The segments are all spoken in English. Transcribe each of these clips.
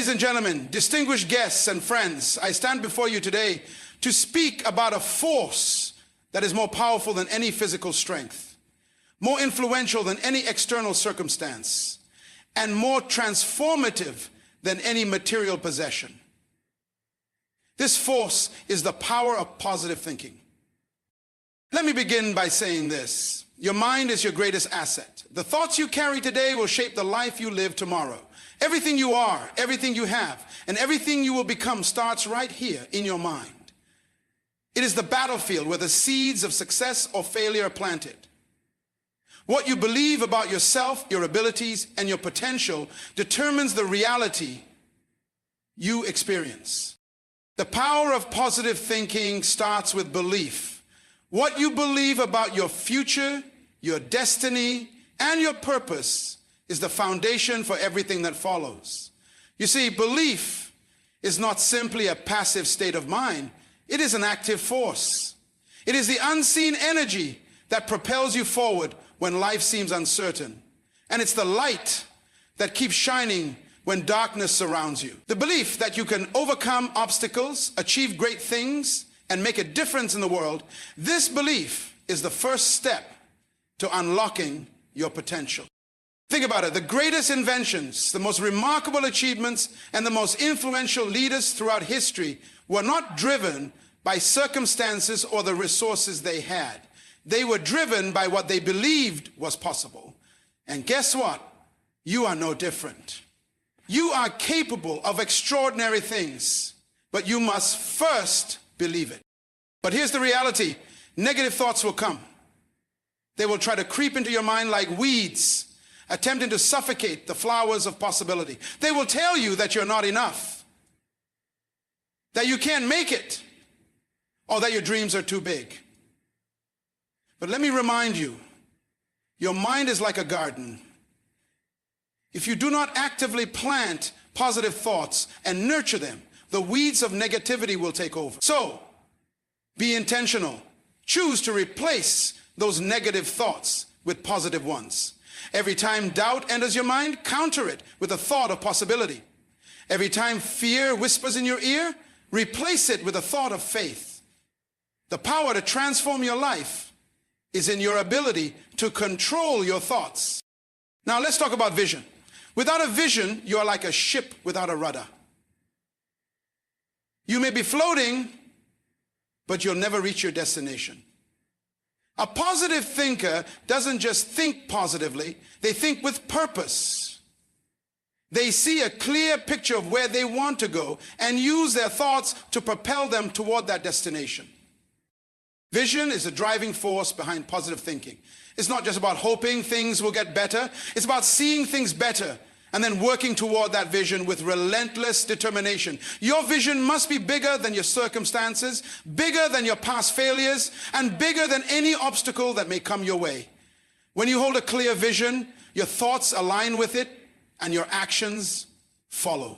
Ladies and gentlemen, distinguished guests and friends, I stand before you today to speak about a force that is more powerful than any physical strength, more influential than any external circumstance, and more transformative than any material possession. This force is the power of positive thinking. Let me begin by saying this. Your mind is your greatest asset. The thoughts you carry today will shape the life you live tomorrow. Everything you are, everything you have, and everything you will become starts right here in your mind. It is the battlefield where the seeds of success or failure are planted. What you believe about yourself, your abilities, and your potential determines the reality you experience. The power of positive thinking starts with belief. What you believe about your future, your destiny, and your purpose is the foundation for everything that follows. You see, belief is not simply a passive state of mind. It is an active force. It is the unseen energy that propels you forward when life seems uncertain. And it's the light that keeps shining when darkness surrounds you. The belief that you can overcome obstacles, achieve great things, and make a difference in the world, this belief is the first step to unlocking your potential. Think about it. The greatest inventions, the most remarkable achievements, and the most influential leaders throughout history were not driven by circumstances or the resources they had. They were driven by what they believed was possible. And guess what? You are no different. You are capable of extraordinary things, but you must first believe it. But here's the reality. Negative thoughts will come. They will try to creep into your mind like weeds, attempting to suffocate the flowers of possibility. They will tell you that you're not enough, that you can't make it, or that your dreams are too big. But let me remind you, your mind is like a garden. If you do not actively plant positive thoughts and nurture them, the weeds of negativity will take over. So, be intentional. Choose to replace those negative thoughts with positive ones. Every time doubt enters your mind, counter it with a thought of possibility. Every time fear whispers in your ear, replace it with a thought of faith. The power to transform your life is in your ability to control your thoughts. Now let's talk about vision. Without a vision, you are like a ship without a rudder. You may be floating, but you'll never reach your destination. A positive thinker doesn't just think positively, they think with purpose. They see a clear picture of where they want to go and use their thoughts to propel them toward that destination. Vision is a driving force behind positive thinking. It's not just about hoping things will get better. It's about seeing things better and then working toward that vision with relentless determination. Your vision must be bigger than your circumstances, bigger than your past failures, and bigger than any obstacle that may come your way. When you hold a clear vision, your thoughts align with it and your actions follow.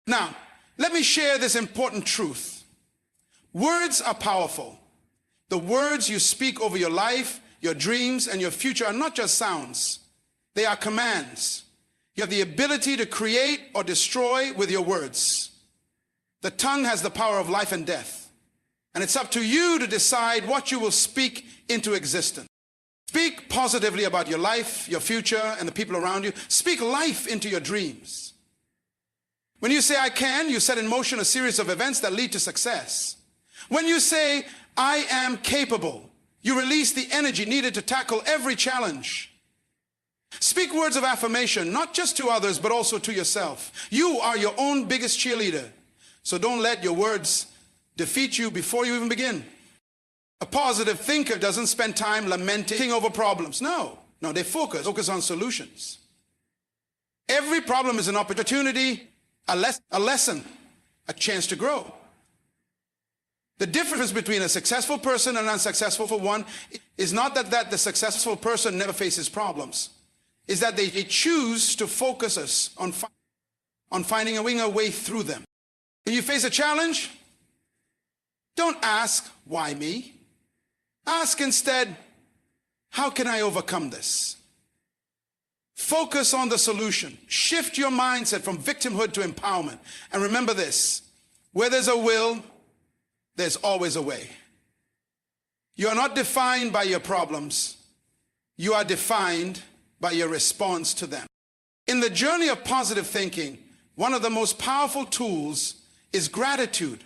Now, let me share this important truth. Words are powerful. The words you speak over your life, your dreams, and your future are not just sounds. They are commands. You have the ability to create or destroy with your words. The tongue has the power of life and death. And it's up to you to decide what you will speak into existence. Speak positively about your life, your future, and the people around you. Speak life into your dreams. When you say, I can, you set in motion a series of events that lead to success. When you say, I am capable, you release the energy needed to tackle every challenge. Speak words of affirmation, not just to others, but also to yourself. You are your own biggest cheerleader. So don't let your words defeat you before you even begin. A positive thinker doesn't spend time lamenting over problems. No, they focus on solutions. Every problem is an opportunity, a lesson, a chance to grow. The difference between a successful person and an unsuccessful one is not that the successful person never faces problems. Is that they choose to focus us on finding a way through them. When you face a challenge, don't ask, why me? Ask instead, how can I overcome this? Focus on the solution. Shift your mindset from victimhood to empowerment. And remember this, where there's a will, there's always a way. You are not defined by your problems. You are defined by your response to them. In the journey of positive thinking, one of the most powerful tools is gratitude.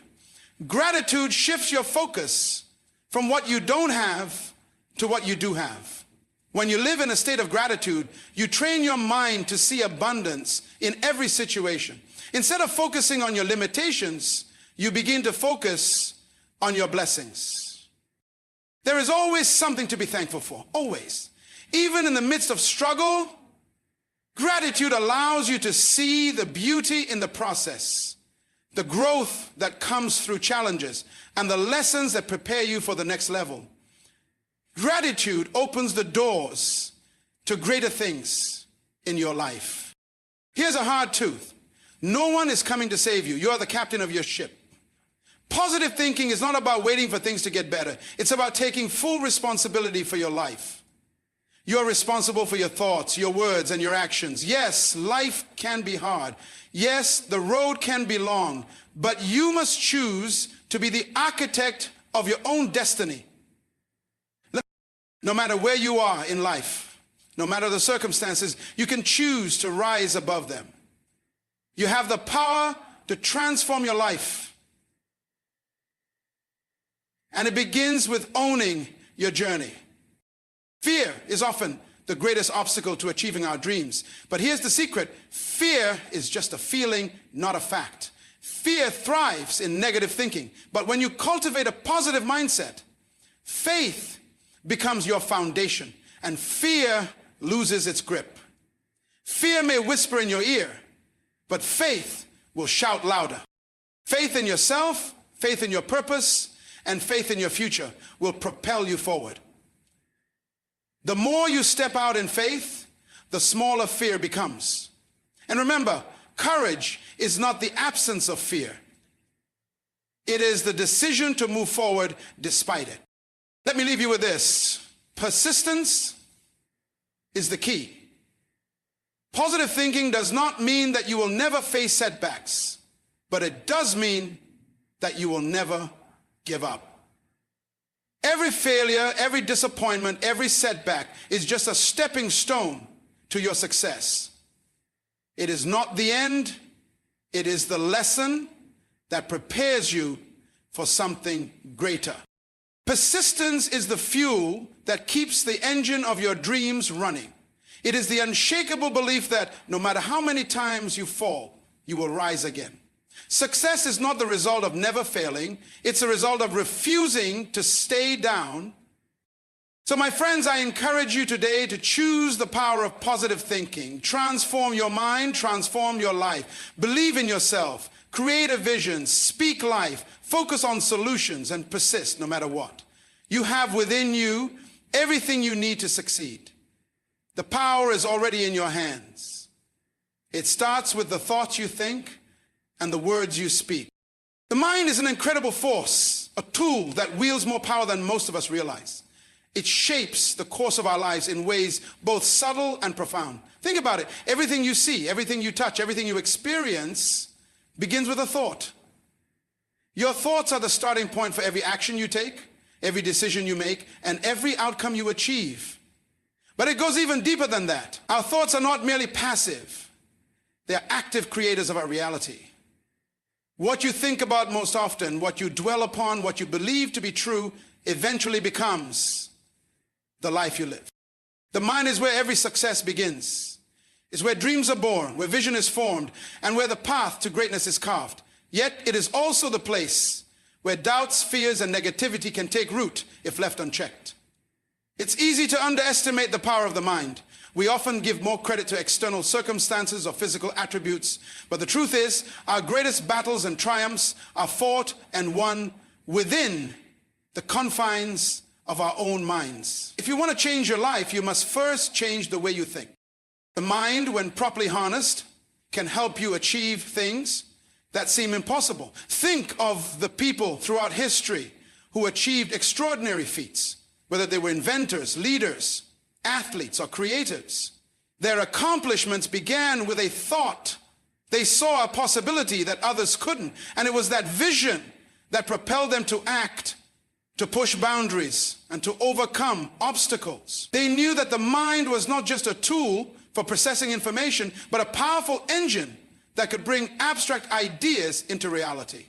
Gratitude shifts your focus from what you don't have to what you do have. When you live in a state of gratitude, you train your mind to see abundance in every situation. Instead of focusing on your limitations, you begin to focus on your blessings. There is always something to be thankful for, always. Even in the midst of struggle, gratitude allows you to see the beauty in the process, the growth that comes through challenges, and the lessons that prepare you for the next level. Gratitude opens the doors to greater things in your life. Here's a hard truth. No one is coming to save you. You are the captain of your ship. Positive thinking is not about waiting for things to get better. It's about taking full responsibility for your life. You're responsible for your thoughts, your words, and your actions. Yes, life can be hard. Yes, the road can be long, but you must choose to be the architect of your own destiny. No matter where you are in life, no matter the circumstances, you can choose to rise above them. You have the power to transform your life. And it begins with owning your journey. Fear is often the greatest obstacle to achieving our dreams. But here's the secret. Fear is just a feeling, not a fact. Fear thrives in negative thinking. But when you cultivate a positive mindset, faith becomes your foundation, and fear loses its grip. Fear may whisper in your ear, but faith will shout louder. Faith in yourself, faith in your purpose, and faith in your future will propel you forward. The more you step out in faith, the smaller fear becomes. And remember, courage is not the absence of fear. It is the decision to move forward despite it. Let me leave you with this. Persistence is the key. Positive thinking does not mean that you will never face setbacks, but it does mean that you will never give up. Every failure, every disappointment, every setback is just a stepping stone to your success. It is not the end. It is the lesson that prepares you for something greater. Persistence is the fuel that keeps the engine of your dreams running. It is the unshakable belief that no matter how many times you fall, you will rise again. Success is not the result of never failing. It's a result of refusing to stay down. So my friends, I encourage you today to choose the power of positive thinking. Transform your mind, transform your life. Believe in yourself. Create a vision, speak life, focus on solutions, and persist no matter what. You have within you everything you need to succeed. The power is already in your hands. It starts with the thoughts you think and the words you speak. The mind is an incredible force, a tool that wields more power than most of us realize. It shapes the course of our lives in ways both subtle and profound. Think about it. Everything you see, everything you touch, everything you experience begins with a thought. Your thoughts are the starting point for every action you take, every decision you make, and every outcome you achieve. But it goes even deeper than that. Our thoughts are not merely passive. They are active creators of our reality. What you think about most often, what you dwell upon, what you believe to be true, eventually becomes the life you live. The mind is where every success begins. It's where dreams are born, where vision is formed, and where the path to greatness is carved. Yet it is also the place where doubts, fears, and negativity can take root if left unchecked. It's easy to underestimate the power of the mind. We often give more credit to external circumstances or physical attributes, but the truth is, our greatest battles and triumphs are fought and won within the confines of our own minds. If you want to change your life, you must first change the way you think. The mind, when properly harnessed, can help you achieve things that seem impossible. Think of the people throughout history who achieved extraordinary feats, whether they were inventors, leaders, athletes, or creators. Their accomplishments began with a thought. They saw a possibility that others couldn't, and it was that vision that propelled them to act, to push boundaries, and to overcome obstacles. They knew that the mind was not just a tool for processing information, but a powerful engine that could bring abstract ideas into reality.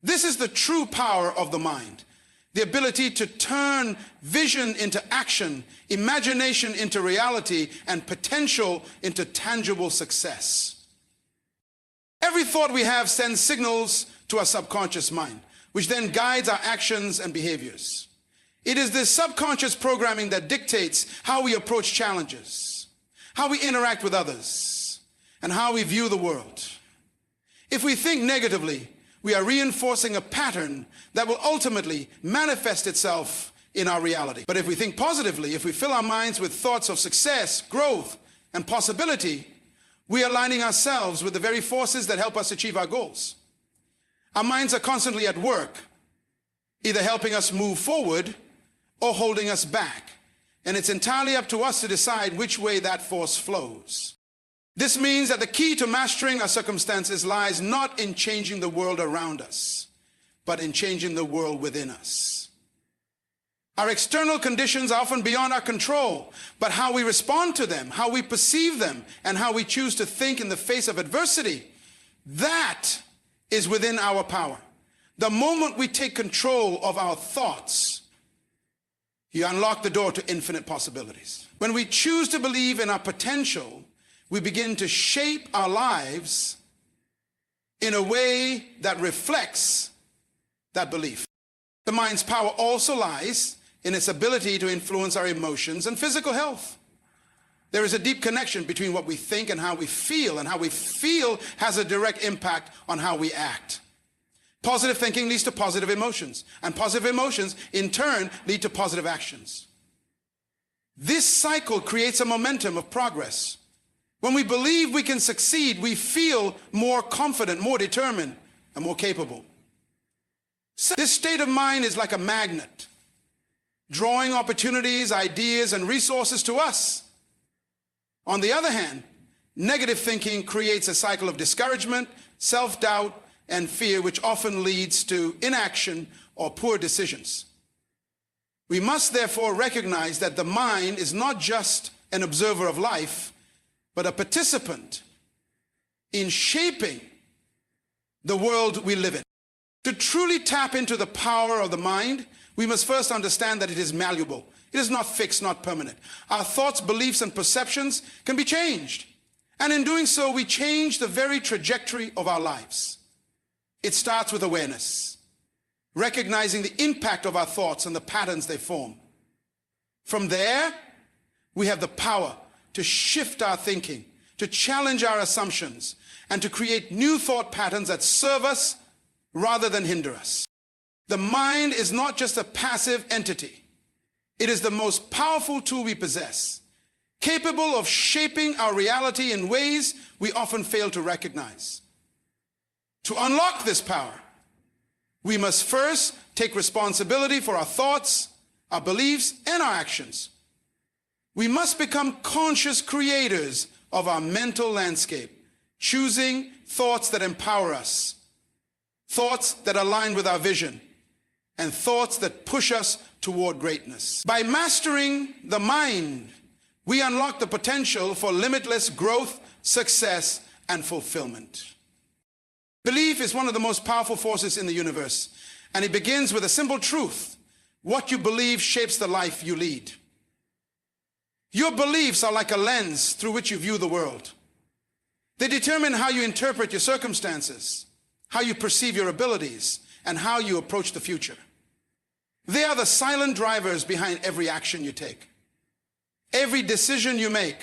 This is the true power of the mind, the ability to turn vision into action, imagination into reality, and potential into tangible success. Every thought we have sends signals to our subconscious mind, which then guides our actions and behaviors. It is this subconscious programming that dictates how we approach challenges, how we interact with others, and how we view the world. If we think negatively, we are reinforcing a pattern that will ultimately manifest itself in our reality. But if we think positively, if we fill our minds with thoughts of success, growth, and possibility, we are aligning ourselves with the very forces that help us achieve our goals. Our minds are constantly at work, either helping us move forward or holding us back. And it's entirely up to us to decide which way that force flows. This means that the key to mastering our circumstances lies not in changing the world around us, but in changing the world within us. Our external conditions are often beyond our control, but how we respond to them, how we perceive them, and how we choose to think in the face of adversity, that is within our power. The moment we take control of our thoughts, you unlock the door to infinite possibilities. When we choose to believe in our potential, we begin to shape our lives in a way that reflects that belief. The mind's power also lies in its ability to influence our emotions and physical health. There is a deep connection between what we think and how we feel, and how we feel has a direct impact on how we act. Positive thinking leads to positive emotions, and positive emotions in turn lead to positive actions. This cycle creates a momentum of progress. When we believe we can succeed, we feel more confident, more determined, and more capable. So this state of mind is like a magnet, drawing opportunities, ideas, and resources to us. On the other hand, negative thinking creates a cycle of discouragement, self-doubt, and fear, which often leads to inaction or poor decisions. We must therefore recognize that the mind is not just an observer of life, but a participant in shaping the world we live in. To truly tap into the power of the mind, we must first understand that it is malleable. It is not fixed, not permanent. Our thoughts, beliefs, and perceptions can be changed. And in doing so, we change the very trajectory of our lives. It starts with awareness, recognizing the impact of our thoughts and the patterns they form. From there, we have the power to shift our thinking, to challenge our assumptions, and to create new thought patterns that serve us rather than hinder us. The mind is not just a passive entity. It is the most powerful tool we possess, capable of shaping our reality in ways we often fail to recognize. To unlock this power, we must first take responsibility for our thoughts, our beliefs, and our actions. We must become conscious creators of our mental landscape, choosing thoughts that empower us, thoughts that align with our vision, and thoughts that push us toward greatness. By mastering the mind, we unlock the potential for limitless growth, success, and fulfillment. Belief is one of the most powerful forces in the universe, and it begins with a simple truth. What you believe shapes the life you lead. Your beliefs are like a lens through which you view the world. They determine how you interpret your circumstances, how you perceive your abilities, and how you approach the future. They are the silent drivers behind every action you take, every decision you make,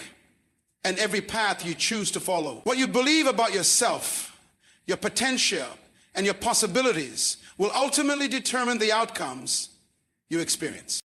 and every path you choose to follow. What you believe about yourself, your potential, and your possibilities will ultimately determine the outcomes you experience.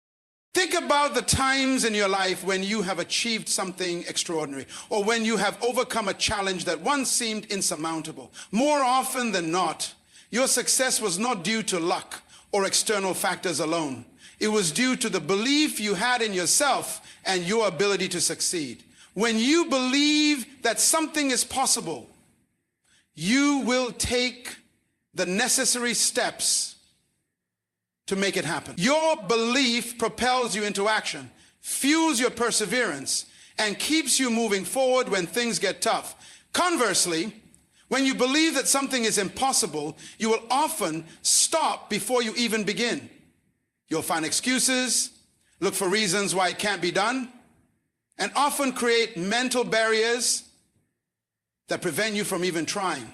Think about the times in your life when you have achieved something extraordinary, or when you have overcome a challenge that once seemed insurmountable. More often than not, your success was not due to luck or external factors alone. It was due to the belief you had in yourself and your ability to succeed. When you believe that something is possible, you will take the necessary steps to make it happen. Your belief propels you into action, fuels your perseverance, and keeps you moving forward when things get tough. Conversely, when you believe that something is impossible, you will often stop before you even begin. You'll find excuses, look for reasons why it can't be done, and often create mental barriers that prevent you from even trying.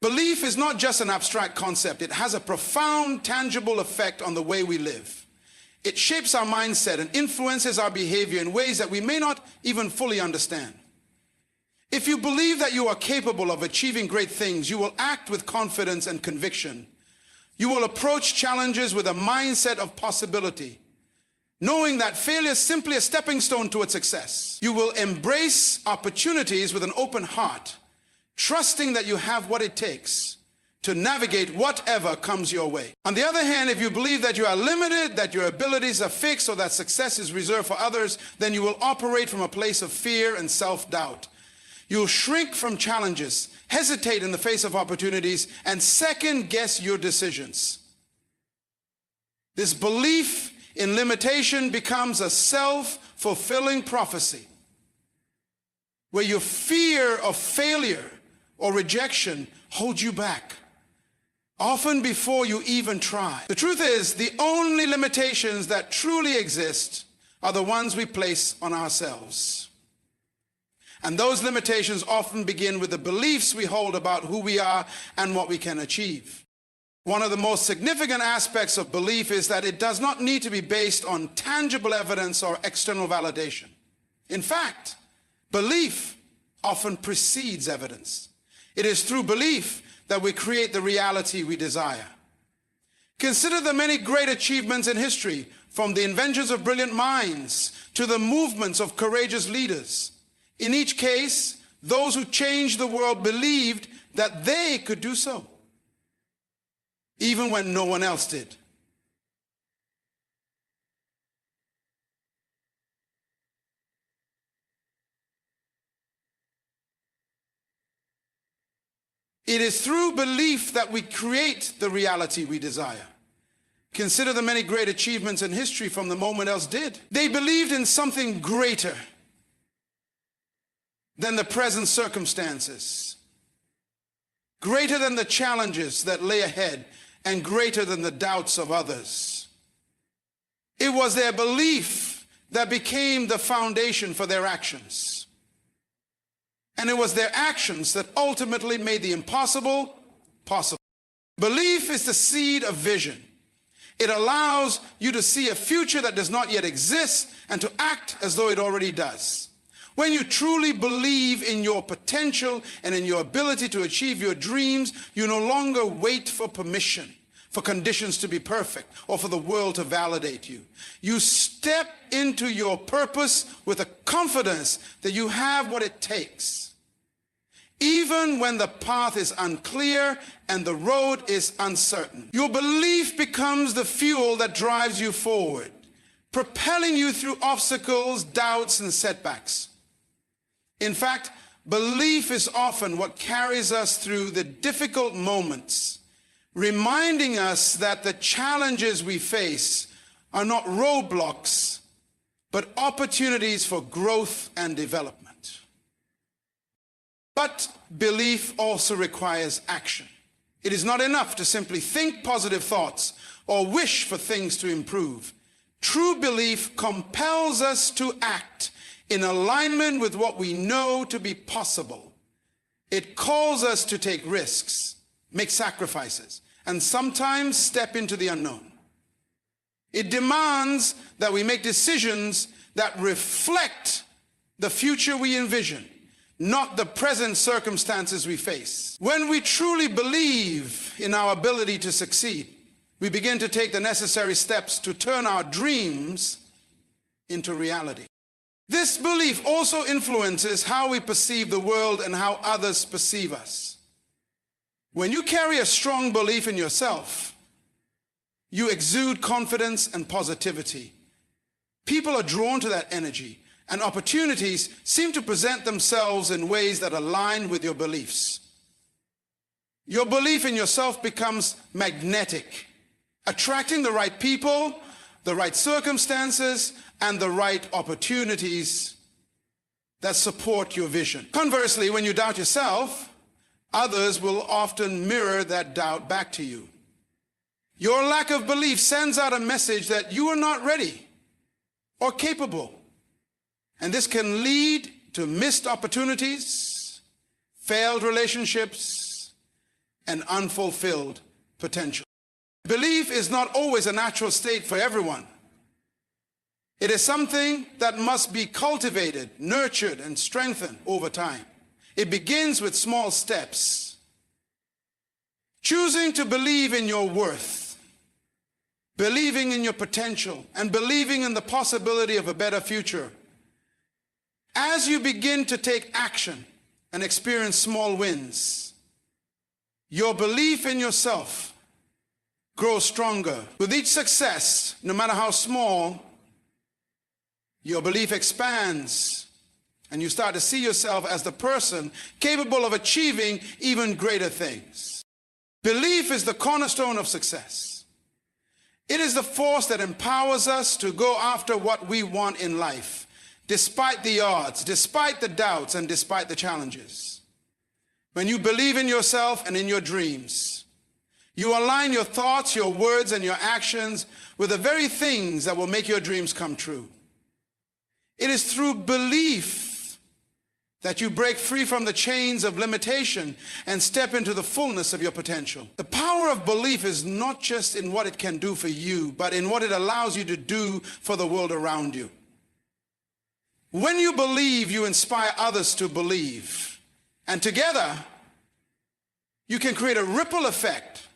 Belief is not just an abstract concept. It has a profound, tangible effect on the way we live. It shapes our mindset and influences our behavior in ways that we may not even fully understand. If you believe that you are capable of achieving great things, you will act with confidence and conviction. You will approach challenges with a mindset of possibility, knowing that failure is simply a stepping stone toward success. You will embrace opportunities with an open heart, trusting that you have what it takes to navigate whatever comes your way. On the other hand, if you believe that you are limited, that your abilities are fixed, or that success is reserved for others, then you will operate from a place of fear and self-doubt. You'll shrink from challenges, hesitate in the face of opportunities, and second-guess your decisions. This belief in limitation becomes a self-fulfilling prophecy, where your fear of failure or rejection holds you back, often before you even try. The truth is, the only limitations that truly exist are the ones we place on ourselves. And those limitations often begin with the beliefs we hold about who we are and what we can achieve. One of the most significant aspects of belief is that it does not need to be based on tangible evidence or external validation. In fact, belief often precedes evidence. It is through belief that we create the reality we desire. Consider the many great achievements in history, from the inventions of brilliant minds to the movements of courageous leaders. In each case, those who changed the world believed that they could do so, even when no one else did. It is through belief that we create the reality we desire. Consider the many great achievements in history from the moment else did. They believed in something greater than the present circumstances, greater than the challenges that lay ahead, and greater than the doubts of others. It was their belief that became the foundation for their actions. And it was their actions that ultimately made the impossible possible. Belief is the seed of vision. It allows you to see a future that does not yet exist and to act as though it already does. When you truly believe in your potential and in your ability to achieve your dreams, you no longer wait for permission, for conditions to be perfect, or for the world to validate you. You step into your purpose with a confidence that you have what it takes, even when the path is unclear and the road is uncertain. Your belief becomes the fuel that drives you forward, propelling you through obstacles, doubts, and setbacks. In fact, belief is often what carries us through the difficult moments, reminding us that the challenges we face are not roadblocks, but opportunities for growth and development. But belief also requires action. It is not enough to simply think positive thoughts or wish for things to improve. True belief compels us to act in alignment with what we know to be possible. It calls us to take risks, make sacrifices, and sometimes step into the unknown. It demands that we make decisions that reflect the future we envision, not the present circumstances we face. When we truly believe in our ability to succeed, we begin to take the necessary steps to turn our dreams into reality. This belief also influences how we perceive the world and how others perceive us. When you carry a strong belief in yourself, you exude confidence and positivity. People are drawn to that energy, and opportunities seem to present themselves in ways that align with your beliefs. Your belief in yourself becomes magnetic, attracting the right people, the right circumstances, and the right opportunities that support your vision. Conversely, when you doubt yourself, others will often mirror that doubt back to you. Your lack of belief sends out a message that you are not ready or capable. And this can lead to missed opportunities, failed relationships, and unfulfilled potential. Belief is not always a natural state for everyone. It is something that must be cultivated, nurtured, and strengthened over time. It begins with small steps. Choosing to believe in your worth, believing in your potential, and believing in the possibility of a better future. As you begin to take action and experience small wins, your belief in yourself grows stronger. With each success, no matter how small, your belief expands, and you start to see yourself as the person capable of achieving even greater things. Belief is the cornerstone of success. It is the force that empowers us to go after what we want in life, despite the odds, despite the doubts, and despite the challenges. When you believe in yourself and in your dreams, you align your thoughts, your words, and your actions with the very things that will make your dreams come true. It is through belief that you break free from the chains of limitation and step into the fullness of your potential. The power of belief is not just in what it can do for you, but in what it allows you to do for the world around you. When you believe, you inspire others to believe. And together, you can create a ripple effect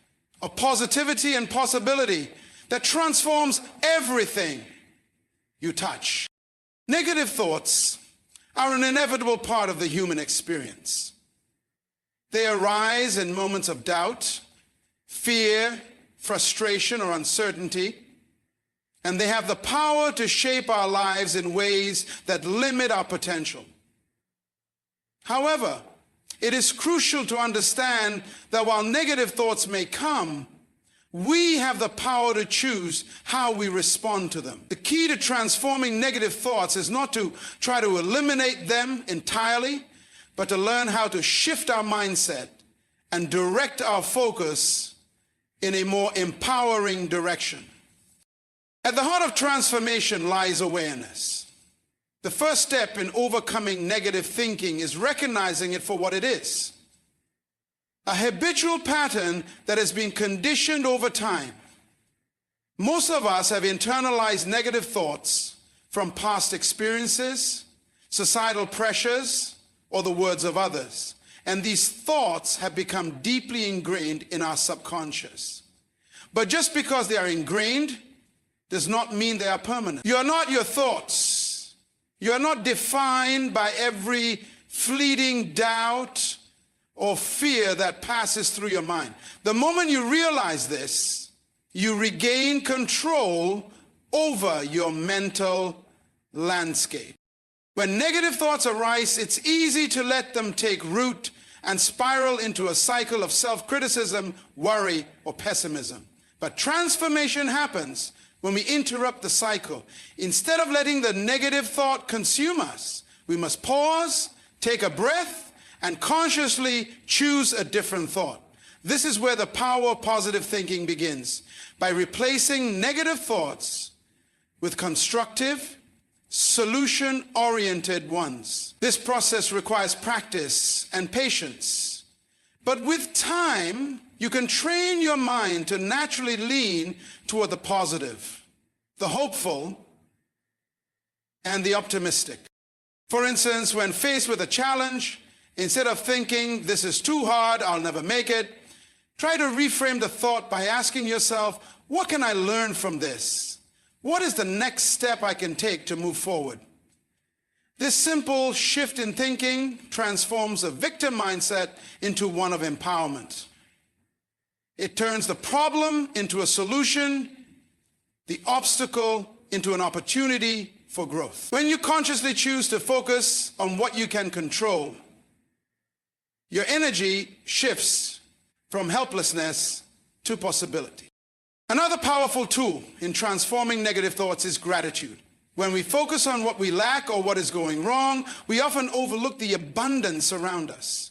of positivity and possibility that transforms everything you touch. Negative thoughts are an inevitable part of the human experience. They arise in moments of doubt, fear, frustration, or uncertainty, and they have the power to shape our lives in ways that limit our potential. However, it is crucial to understand that while negative thoughts may come, we have the power to choose how we respond to them. The key to transforming negative thoughts is not to try to eliminate them entirely, but to learn how to shift our mindset and direct our focus in a more empowering direction. At the heart of transformation lies awareness. The first step in overcoming negative thinking is recognizing it for what it is. A habitual pattern that has been conditioned over time. Most of us have internalized negative thoughts from past experiences, societal pressures, or the words of others. And these thoughts have become deeply ingrained in our subconscious. But just because they are ingrained does not mean they are permanent. You are not your thoughts. You are not defined by every fleeting doubt or fear that passes through your mind. The moment you realize this, you regain control over your mental landscape. When negative thoughts arise, it's easy to let them take root and spiral into a cycle of self-criticism, worry, or pessimism. But transformation happens when we interrupt the cycle. Instead of letting the negative thought consume us, we must pause, take a breath, and consciously choose a different thought. This is where the power of positive thinking begins, by replacing negative thoughts with constructive, solution-oriented ones. This process requires practice and patience. But with time, you can train your mind to naturally lean toward the positive, the hopeful, and the optimistic. For instance, when faced with a challenge, instead of thinking, this is too hard, I'll never make it, try to reframe the thought by asking yourself, what can I learn from this? What is the next step I can take to move forward? This simple shift in thinking transforms a victim mindset into one of empowerment. It turns the problem into a solution, the obstacle into an opportunity for growth. When you consciously choose to focus on what you can control, your energy shifts from helplessness to possibility. Another powerful tool in transforming negative thoughts is gratitude. When we focus on what we lack or what is going wrong, we often overlook the abundance around us.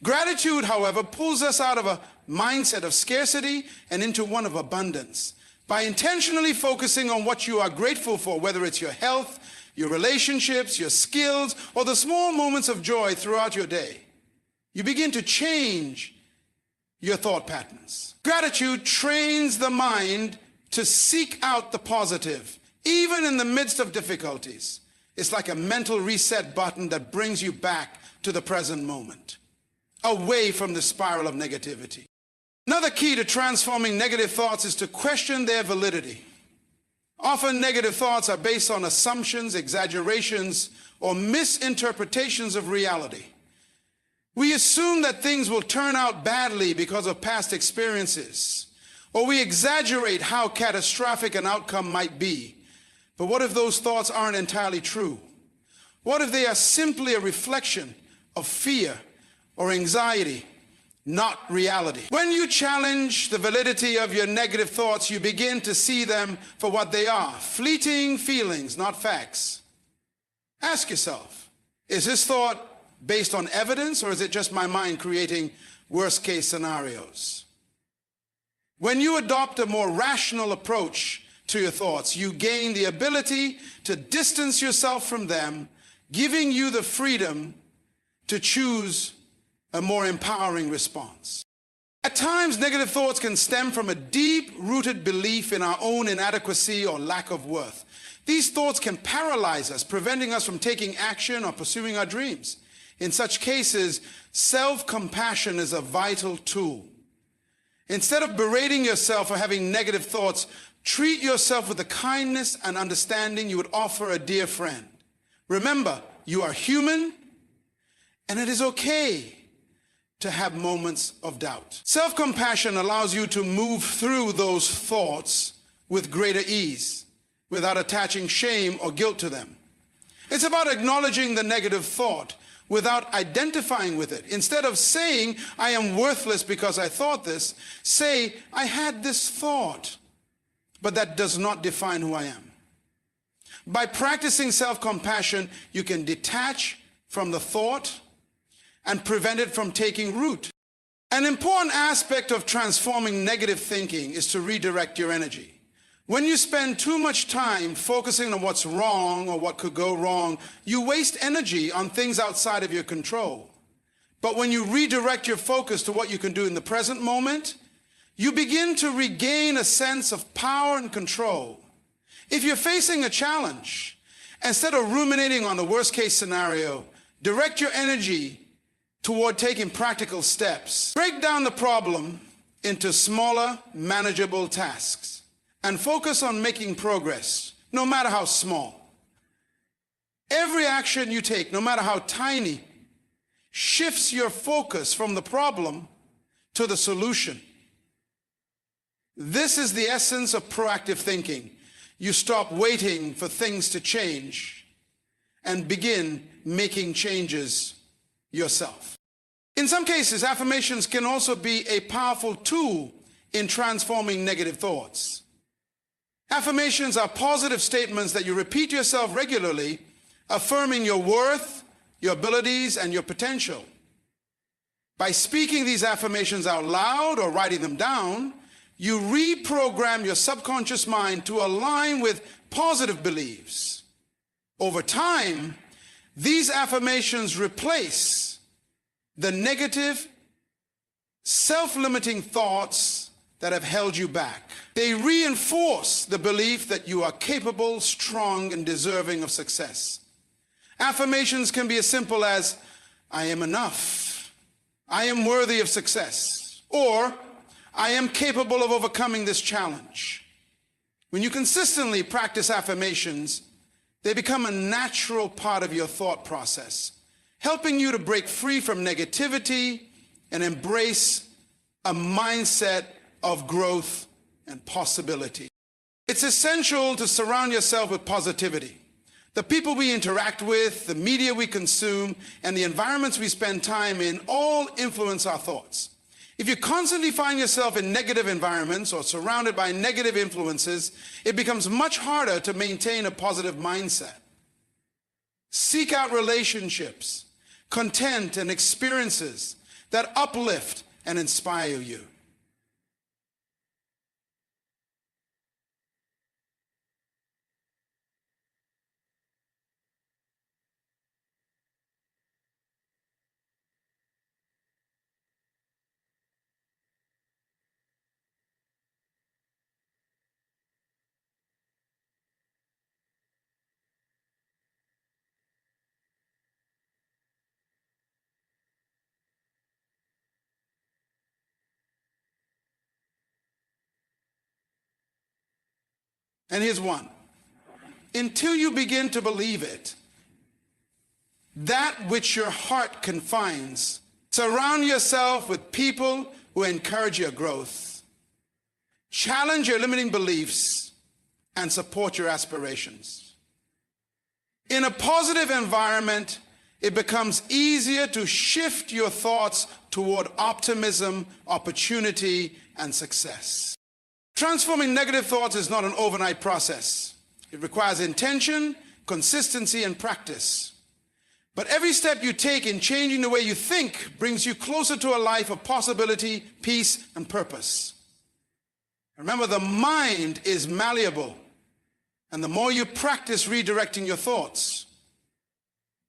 Gratitude, however, pulls us out of a mindset of scarcity and into one of abundance. By intentionally focusing on what you are grateful for, whether it's your health, your relationships, your skills, or the small moments of joy throughout your day, you begin to change your thought patterns. Gratitude trains the mind to seek out the positive, even in the midst of difficulties. It's like a mental reset button that brings you back to the present moment, away from the spiral of negativity. Another key to transforming negative thoughts is to question their validity. Often negative thoughts are based on assumptions, exaggerations, or misinterpretations of reality. We assume that things will turn out badly because of past experiences, or we exaggerate how catastrophic an outcome might be. But what if those thoughts aren't entirely true? What if they are simply a reflection of fear or anxiety, not reality? When you challenge the validity of your negative thoughts, you begin to see them for what they are, fleeting feelings, not facts. Ask yourself, is this thought based on evidence, or is it just my mind creating worst-case scenarios? When you adopt a more rational approach to your thoughts, you gain the ability to distance yourself from them, giving you the freedom to choose a more empowering response. At times, negative thoughts can stem from a deep-rooted belief in our own inadequacy or lack of worth. These thoughts can paralyze us, preventing us from taking action or pursuing our dreams. In such cases, self-compassion is a vital tool. Instead of berating yourself for having negative thoughts, treat yourself with the kindness and understanding you would offer a dear friend. Remember, you are human, and it is okay to have moments of doubt. Self-compassion allows you to move through those thoughts with greater ease, without attaching shame or guilt to them. It's about acknowledging the negative thought without identifying with it. Instead of saying, I am worthless because I thought this, say, I had this thought, but that does not define who I am. By practicing self-compassion, you can detach from the thought and prevent it from taking root. An important aspect of transforming negative thinking is to redirect your energy. When you spend too much time focusing on what's wrong or what could go wrong, you waste energy on things outside of your control. But when you redirect your focus to what you can do in the present moment, you begin to regain a sense of power and control. If you're facing a challenge, instead of ruminating on the worst-case scenario, direct your energy toward taking practical steps. Break down the problem into smaller, manageable tasks and focus on making progress, no matter how small. Every action you take, no matter how tiny, shifts your focus from the problem to the solution. This is the essence of proactive thinking. You stop waiting for things to change and begin making changes yourself. In some cases, affirmations can also be a powerful tool in transforming negative thoughts. Affirmations are positive statements that you repeat yourself regularly, affirming your worth, your abilities, and your potential. By speaking these affirmations out loud or writing them down, you reprogram your subconscious mind to align with positive beliefs. Over time, these affirmations replace the negative, self-limiting thoughts that have held you back. They reinforce the belief that you are capable, strong, and deserving of success. Affirmations can be as simple as, I am enough, I am worthy of success, or I am capable of overcoming this challenge. When you consistently practice affirmations, they become a natural part of your thought process, helping you to break free from negativity and embrace a mindset of growth and possibility. It's essential to surround yourself with positivity. The people we interact with, the media we consume, and the environments we spend time in all influence our thoughts. If you constantly find yourself in negative environments or surrounded by negative influences, it becomes much harder to maintain a positive mindset. Seek out relationships, content, and experiences that uplift and inspire you. And here's one. Until you begin to believe it, that which your heart confines, surround yourself with people who encourage your growth, challenge your limiting beliefs, and support your aspirations. In a positive environment, it becomes easier to shift your thoughts toward optimism, opportunity, and success. Transforming negative thoughts is not an overnight process. It requires intention, consistency, and practice. But every step you take in changing the way you think brings you closer to a life of possibility, peace, and purpose. Remember, the mind is malleable, and the more you practice redirecting your thoughts,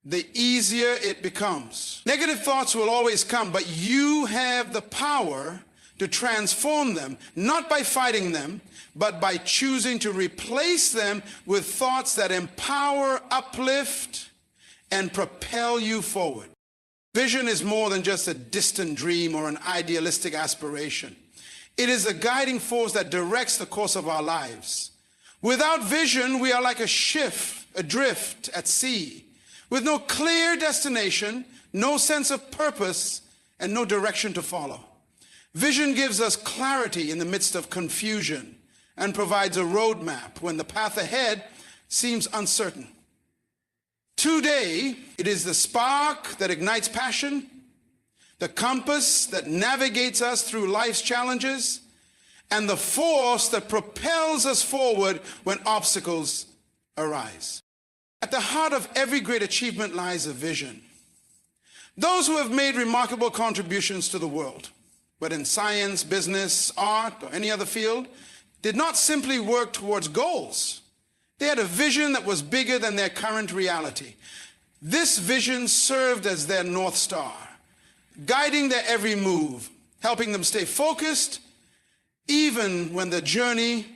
the easier it becomes. Negative thoughts will always come, but you have the power to transform them, not by fighting them, but by choosing to replace them with thoughts that empower, uplift, and propel you forward. Vision is more than just a distant dream or an idealistic aspiration. It is a guiding force that directs the course of our lives. Without vision, we are like a ship adrift at sea, with no clear destination, no sense of purpose, and no direction to follow. Vision gives us clarity in the midst of confusion and provides a roadmap when the path ahead seems uncertain. Today, it is the spark that ignites passion, the compass that navigates us through life's challenges, and the force that propels us forward when obstacles arise. At the heart of every great achievement lies a vision. Those who have made remarkable contributions to the world, whether in science, business, art, or any other field, did not simply work towards goals. They had a vision that was bigger than their current reality. This vision served as their North Star, guiding their every move, helping them stay focused even when the journey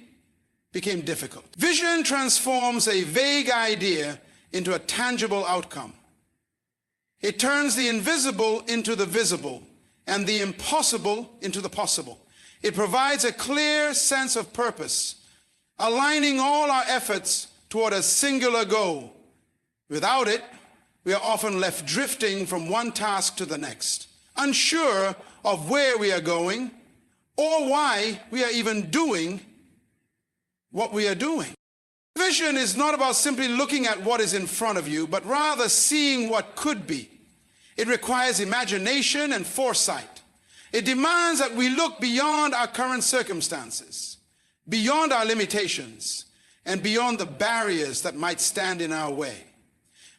became difficult. Vision transforms a vague idea into a tangible outcome. It turns the invisible into the visible, and the impossible into the possible. It provides a clear sense of purpose, aligning all our efforts toward a singular goal. Without it, we are often left drifting from one task to the next, unsure of where we are going or why we are even doing what we are doing. Vision is not about simply looking at what is in front of you, but rather seeing what could be. It requires imagination and foresight. It demands that we look beyond our current circumstances, beyond our limitations, and beyond the barriers that might stand in our way.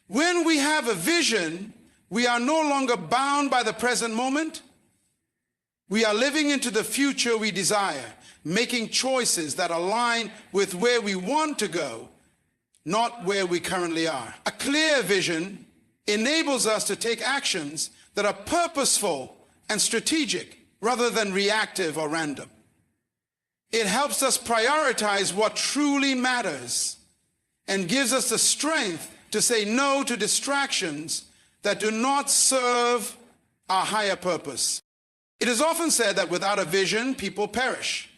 When we have a vision, we are no longer bound by the present moment. We are living into the future we desire, making choices that align with where we want to go, not where we currently are. A clear vision enables us to take actions that are purposeful and strategic rather than reactive or random. It helps us prioritize what truly matters and gives us the strength to say no to distractions that do not serve our higher purpose. It is often said that without a vision, people perish.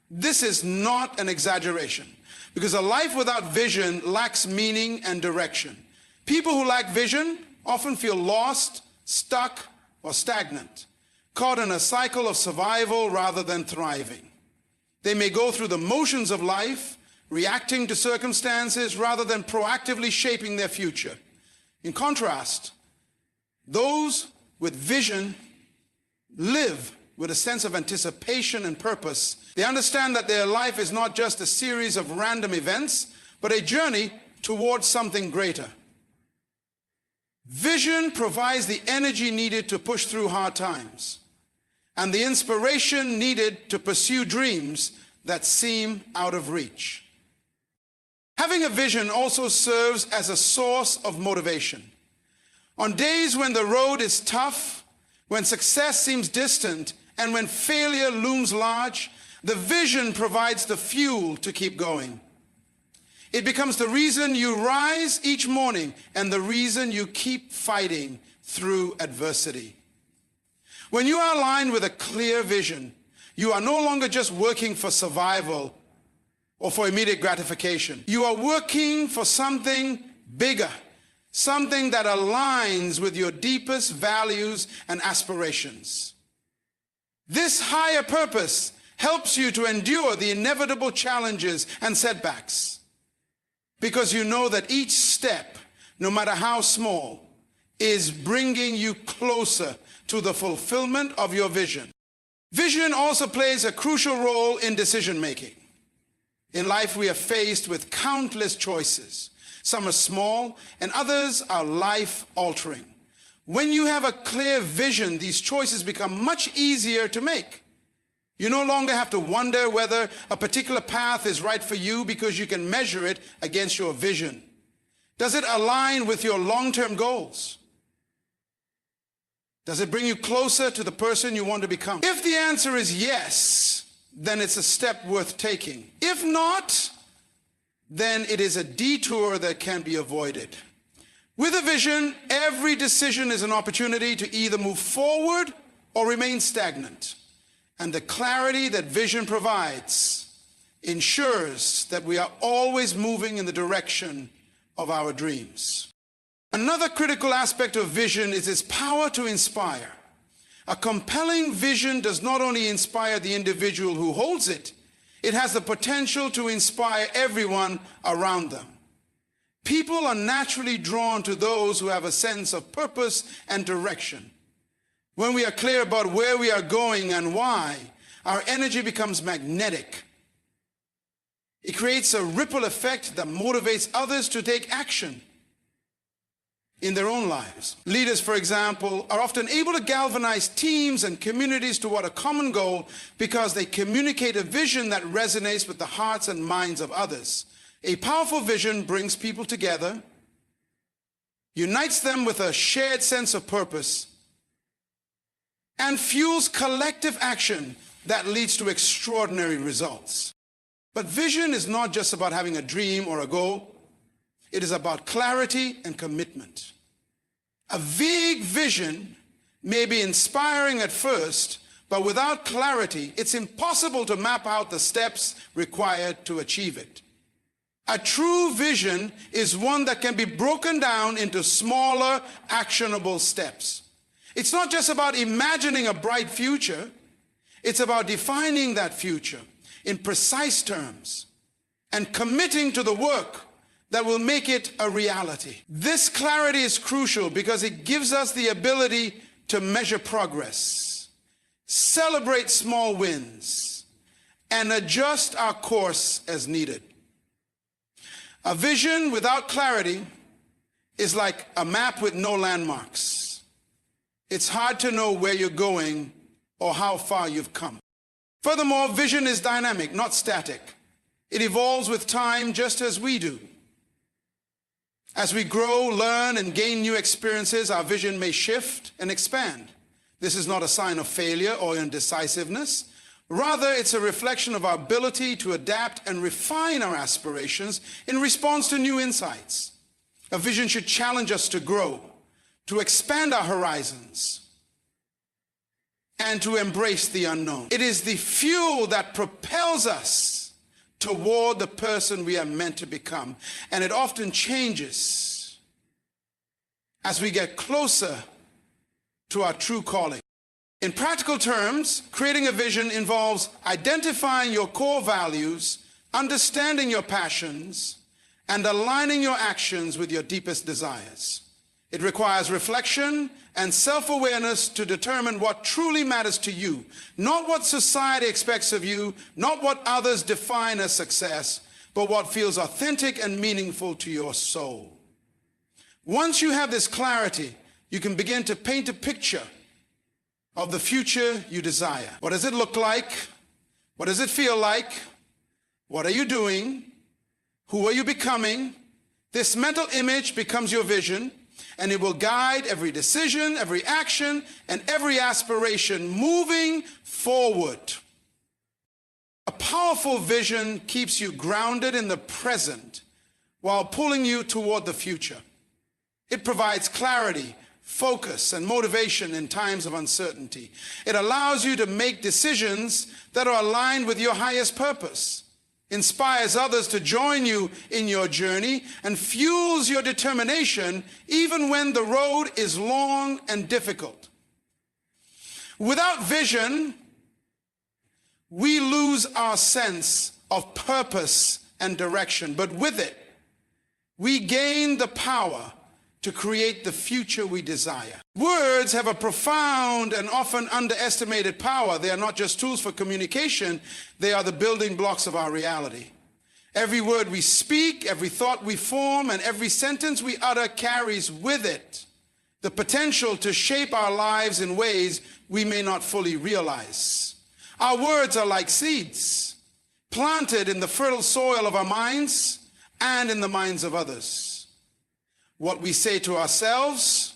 This is not an exaggeration, because a life without vision lacks meaning and direction. People who lack vision often feel lost, stuck, or stagnant, caught in a cycle of survival rather than thriving. They may go through the motions of life, reacting to circumstances rather than proactively shaping their future. In contrast, those with vision live with a sense of anticipation and purpose. They understand that their life is not just a series of random events, but a journey towards something greater. Vision provides the energy needed to push through hard times and the inspiration needed to pursue dreams that seem out of reach. Having a vision also serves as a source of motivation. On days when the road is tough, when success seems distant, and when failure looms large, the vision provides the fuel to keep going. It becomes the reason you rise each morning and the reason you keep fighting through adversity. When you are aligned with a clear vision, you are no longer just working for survival or for immediate gratification. You are working for something bigger, something that aligns with your deepest values and aspirations. This higher purpose helps you to endure the inevitable challenges and setbacks because you know that each step, no matter how small, is bringing you closer to the fulfillment of your vision. Vision also plays a crucial role in decision making. In life, we are faced with countless choices. Some are small and others are life-altering. When you have a clear vision, these choices become much easier to make. You no longer have to wonder whether a particular path is right for you because you can measure it against your vision. Does it align with your long-term goals? Does it bring you closer to the person you want to become? If the answer is yes, then it's a step worth taking. If not, then it is a detour that can be avoided. With a vision, every decision is an opportunity to either move forward or remain stagnant. And the clarity that vision provides ensures that we are always moving in the direction of our dreams. Another critical aspect of vision is its power to inspire. A compelling vision does not only inspire the individual who holds it, it has the potential to inspire everyone around them. People are naturally drawn to those who have a sense of purpose and direction. When we are clear about where we are going and why, our energy becomes magnetic. It creates a ripple effect that motivates others to take action in their own lives. Leaders, for example, are often able to galvanize teams and communities toward a common goal because they communicate a vision that resonates with the hearts and minds of others. A powerful vision brings people together, unites them with a shared sense of purpose, and fuels collective action that leads to extraordinary results. But vision is not just about having a dream or a goal. It is about clarity and commitment. A vague vision may be inspiring at first, but without clarity, it's impossible to map out the steps required to achieve it. A true vision is one that can be broken down into smaller, actionable steps. It's not just about imagining a bright future. It's about defining that future in precise terms and committing to the work that will make it a reality. This clarity is crucial because it gives us the ability to measure progress, celebrate small wins, and adjust our course as needed. A vision without clarity is like a map with no landmarks. It's hard to know where you're going or how far you've come. Furthermore, vision is dynamic, not static. It evolves with time just as we do. As we grow, learn, and gain new experiences, our vision may shift and expand. This is not a sign of failure or indecisiveness. Rather, it's a reflection of our ability to adapt and refine our aspirations in response to new insights. A vision should challenge us to grow, to expand our horizons, and to embrace the unknown. It is the fuel that propels us toward the person we are meant to become. And it often changes as we get closer to our true calling. In practical terms, creating a vision involves identifying your core values, understanding your passions, and aligning your actions with your deepest desires. It requires reflection and self-awareness to determine what truly matters to you, not what society expects of you, not what others define as success, but what feels authentic and meaningful to your soul. Once you have this clarity, you can begin to paint a picture of the future you desire. What does it look like? What does it feel like? What are you doing? Who are you becoming? This mental image becomes your vision, and it will guide every decision, every action, and every aspiration moving forward. A powerful vision keeps you grounded in the present while pulling you toward the future. It provides clarity, focus, and motivation in times of uncertainty. It allows you to make decisions that are aligned with your highest purpose, inspires others to join you in your journey, and fuels your determination even when the road is long and difficult. Without vision, we lose our sense of purpose and direction, but with it, we gain the power to create the future we desire. Words have a profound and often underestimated power. They are not just tools for communication, they are the building blocks of our reality. Every word we speak, every thought we form, and every sentence we utter carries with it the potential to shape our lives in ways we may not fully realize. Our words are like seeds, planted in the fertile soil of our minds and in the minds of others. What we say to ourselves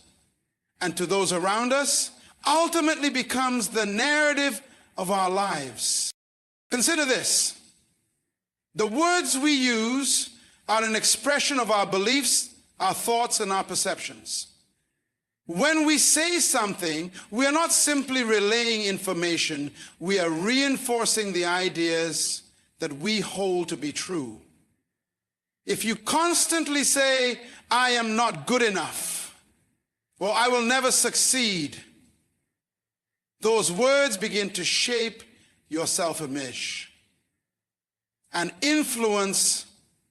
and to those around us ultimately becomes the narrative of our lives. Consider this. The words we use are an expression of our beliefs, our thoughts, and our perceptions. When we say something, we are not simply relaying information, we are reinforcing the ideas that we hold to be true. If you constantly say, I am not good enough, or I will never succeed, those words begin to shape your self-image and influence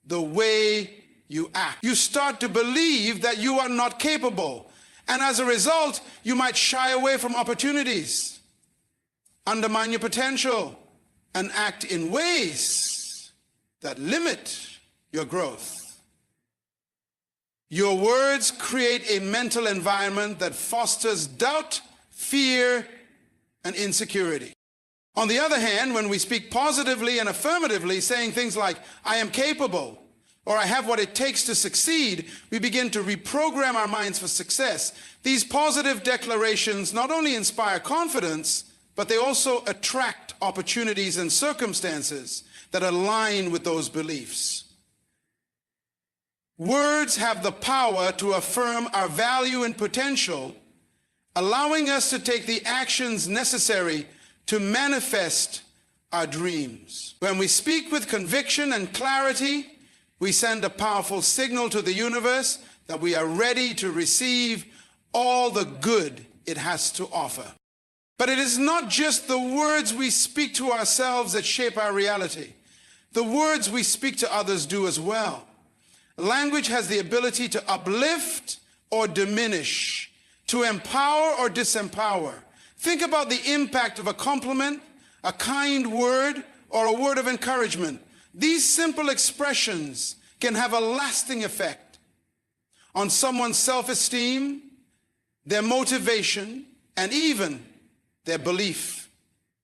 the way you act. You start to believe that you are not capable, and as a result, you might shy away from opportunities, undermine your potential, and act in ways that limit your growth. Your words create a mental environment that fosters doubt, fear, and insecurity. On the other hand, when we speak positively and affirmatively, saying things like, I am capable, or I have what it takes to succeed, we begin to reprogram our minds for success. These positive declarations not only inspire confidence, but they also attract opportunities and circumstances that align with those beliefs. Words have the power to affirm our value and potential, allowing us to take the actions necessary to manifest our dreams. When we speak with conviction and clarity, we send a powerful signal to the universe that we are ready to receive all the good it has to offer. But it is not just the words we speak to ourselves that shape our reality. The words we speak to others do as well. Language has the ability to uplift or diminish, to empower or disempower. Think about the impact of a compliment, a kind word, or a word of encouragement. These simple expressions can have a lasting effect on someone's self-esteem, their motivation, and even their belief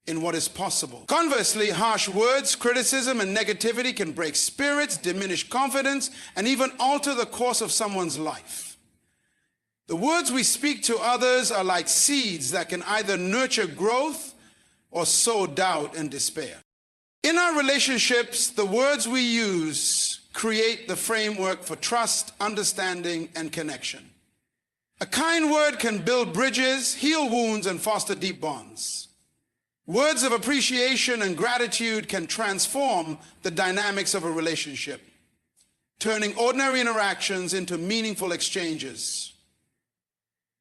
in what is possible. Conversely, harsh words, criticism, and negativity can break spirits, diminish confidence, and even alter the course of someone's life. The words we speak to others are like seeds that can either nurture growth or sow doubt and despair. In our relationships, the words we use create the framework for trust, understanding, and connection. A kind word can build bridges, heal wounds, and foster deep bonds. Words of appreciation and gratitude can transform the dynamics of a relationship, turning ordinary interactions into meaningful exchanges.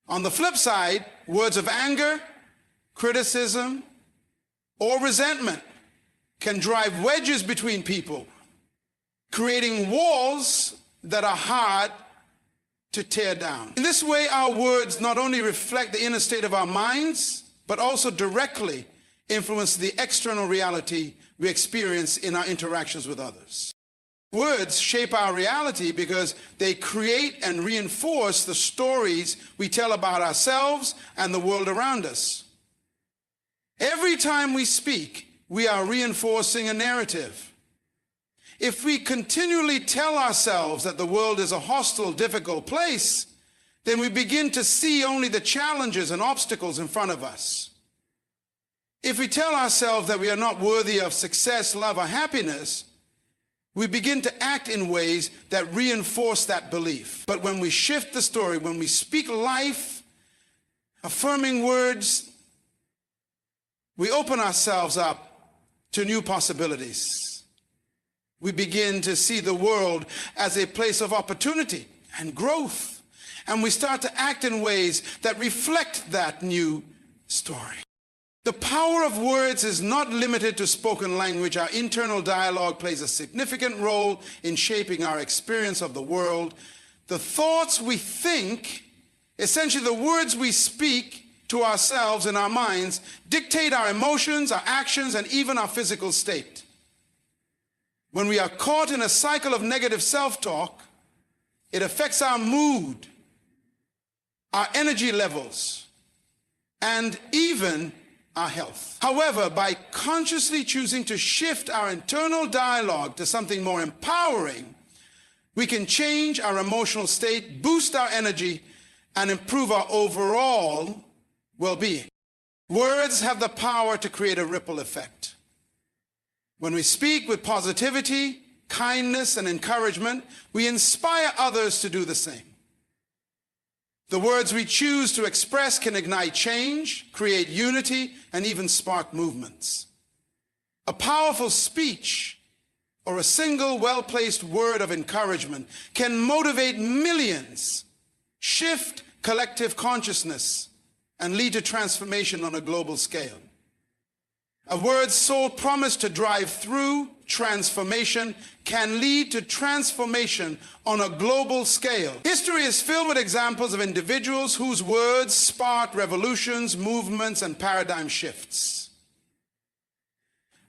On the flip side, words of anger, criticism, or resentment can drive wedges between people, creating walls that are hard to tear down. In this way, our words not only reflect the inner state of our minds, but also directly influence the external reality we experience in our interactions with others. Words shape our reality because they create and reinforce the stories we tell about ourselves and the world around us. Every time we speak, we are reinforcing a narrative. If we continually tell ourselves that the world is a hostile, difficult place, then we begin to see only the challenges and obstacles in front of us. If we tell ourselves that we are not worthy of success, love, or happiness, we begin to act in ways that reinforce that belief. But when we shift the story, when we speak life, affirming words, we open ourselves up to new possibilities. We begin to see the world as a place of opportunity and growth. And we start to act in ways that reflect that new story. The power of words is not limited to spoken language. Our internal dialogue plays a significant role in shaping our experience of the world. The thoughts we think, essentially the words we speak to ourselves in our minds, dictate our emotions, our actions, and even our physical state. When we are caught in a cycle of negative self-talk, it affects our mood, our energy levels, and even our health. However, by consciously choosing to shift our internal dialogue to something more empowering, we can change our emotional state, boost our energy, and improve our overall well-being. Words have the power to create a ripple effect. When we speak with positivity, kindness, and encouragement, we inspire others to do the same. The words we choose to express can ignite change, create unity, and even spark movements. A powerful speech or a single well-placed word of encouragement can motivate millions, shift collective consciousness, and lead to transformation on a global scale. A word's sole promise to drive through transformation can lead to transformation on a global scale. History is filled with examples of individuals whose words sparked revolutions, movements, and paradigm shifts.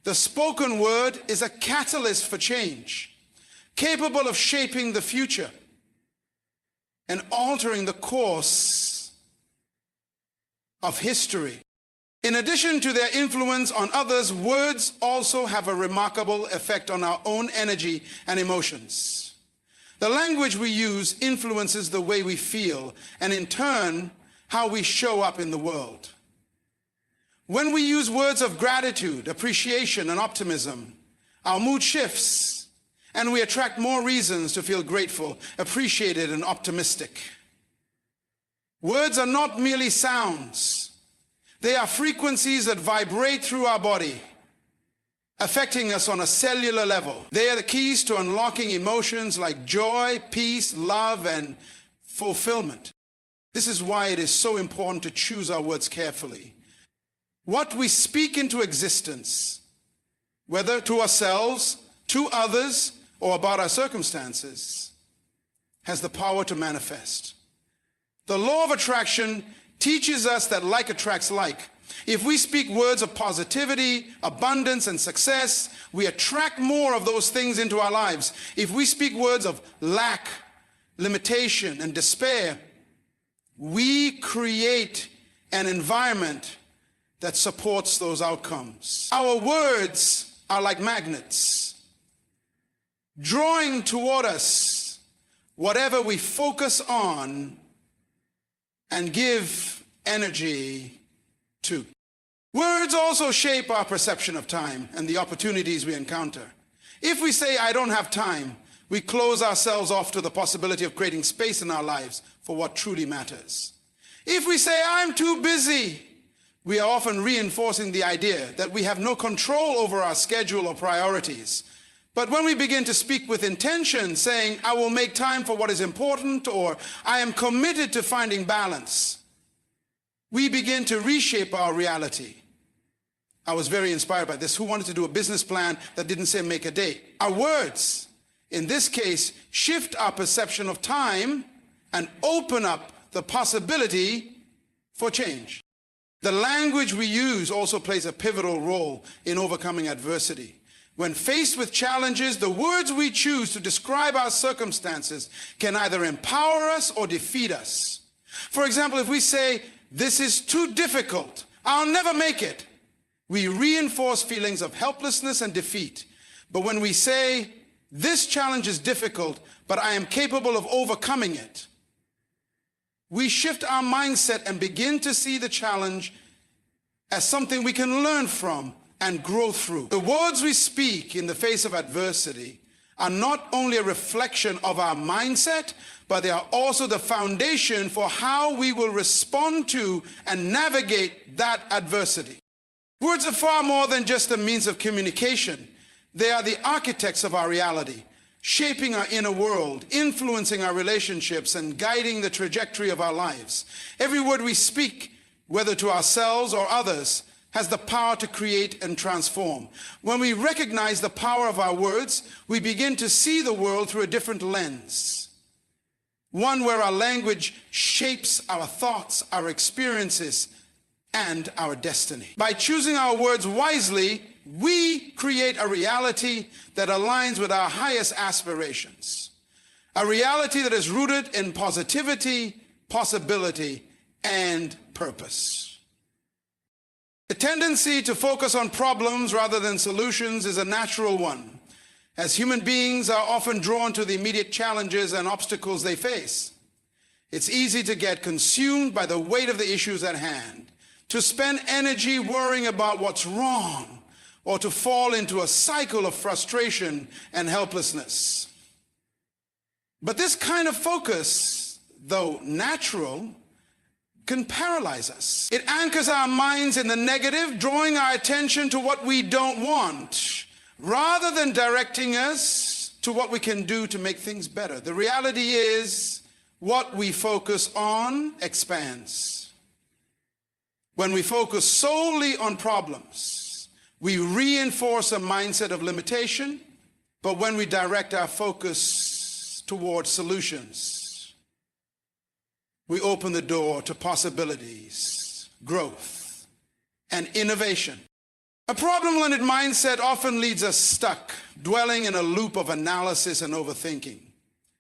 The spoken word is a catalyst for change, capable of shaping the future and altering the course of history. In addition to their influence on others, words also have a remarkable effect on our own energy and emotions. The language we use influences the way we feel, and in turn, how we show up in the world. When we use words of gratitude, appreciation, and optimism, our mood shifts, and we attract more reasons to feel grateful, appreciated, and optimistic. Words are not merely sounds. They are frequencies that vibrate through our body, affecting us on a cellular level. They are the keys to unlocking emotions like joy, peace, love, and fulfillment. This is why it is so important to choose our words carefully. What we speak into existence, whether to ourselves, to others, or about our circumstances, has the power to manifest. The law of attraction teaches us that like attracts like. If we speak words of positivity, abundance, and success, we attract more of those things into our lives. If we speak words of lack, limitation, and despair, we create an environment that supports those outcomes. Our words are like magnets, drawing toward us whatever we focus on and give energy to. Words also shape our perception of time and the opportunities we encounter. If we say, "I don't have time," we close ourselves off to the possibility of creating space in our lives for what truly matters. If we say, "I'm too busy," we are often reinforcing the idea that we have no control over our schedule or priorities. But when we begin to speak with intention, saying, "I will make time for what is important," or "I am committed to finding balance," we begin to reshape our reality. I was very inspired by this. Who wanted to do a business plan that didn't say make a date? Our words, in this case, shift our perception of time and open up the possibility for change. The language we use also plays a pivotal role in overcoming adversity. When faced with challenges, the words we choose to describe our circumstances can either empower us or defeat us. For example, if we say, "This is too difficult, I'll never make it," we reinforce feelings of helplessness and defeat. But when we say, "This challenge is difficult, but I am capable of overcoming it," we shift our mindset and begin to see the challenge as something we can learn from and grow through. The words we speak in the face of adversity are not only a reflection of our mindset, but they are also the foundation for how we will respond to and navigate that adversity. Words are far more than just a means of communication. They are the architects of our reality, shaping our inner world, influencing our relationships, and guiding the trajectory of our lives. Every word we speak, whether to ourselves or others, has the power to create and transform. When we recognize the power of our words, we begin to see the world through a different lens. One where our language shapes our thoughts, our experiences, and our destiny. By choosing our words wisely, we create a reality that aligns with our highest aspirations. A reality that is rooted in positivity, possibility, and purpose. The tendency to focus on problems rather than solutions is a natural one, as human beings are often drawn to the immediate challenges and obstacles they face. It's easy to get consumed by the weight of the issues at hand, to spend energy worrying about what's wrong, or to fall into a cycle of frustration and helplessness. But this kind of focus, though natural, can paralyze us. It anchors our minds in the negative, drawing our attention to what we don't want, rather than directing us to what we can do to make things better. The reality is, what we focus on expands. When we focus solely on problems, we reinforce a mindset of limitation, but when we direct our focus towards solutions, we open the door to possibilities, growth, and innovation. A problem-limited mindset often leaves us stuck, dwelling in a loop of analysis and overthinking.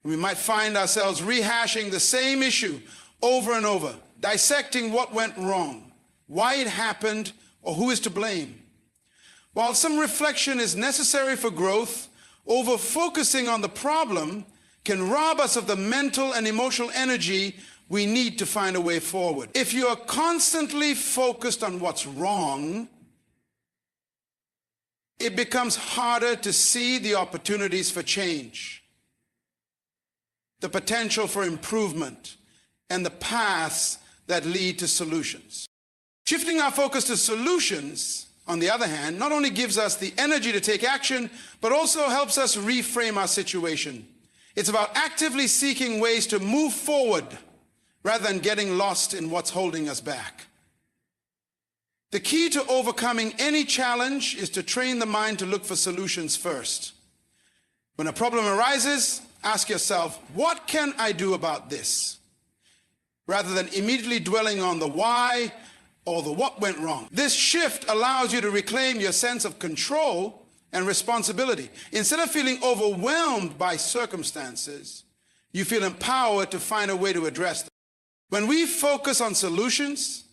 We might find ourselves rehashing the same issue over and over, dissecting what went wrong, why it happened, or who is to blame. While some reflection is necessary for growth, over-focusing on the problem can rob us of the mental and emotional energy we need to find a way forward. If you are constantly focused on what's wrong, it becomes harder to see the opportunities for change, the potential for improvement, and the paths that lead to solutions. Shifting our focus to solutions, on the other hand, not only gives us the energy to take action, but also helps us reframe our situation. It's about actively seeking ways to move forward rather than getting lost in what's holding us back. The key to overcoming any challenge is to train the mind to look for solutions first. When a problem arises, ask yourself, what can I do about this? Rather than immediately dwelling on the why or the what went wrong. This shift allows you to reclaim your sense of control and responsibility. Instead of feeling overwhelmed by circumstances, you feel empowered to find a way to address them. When we focus on solutions,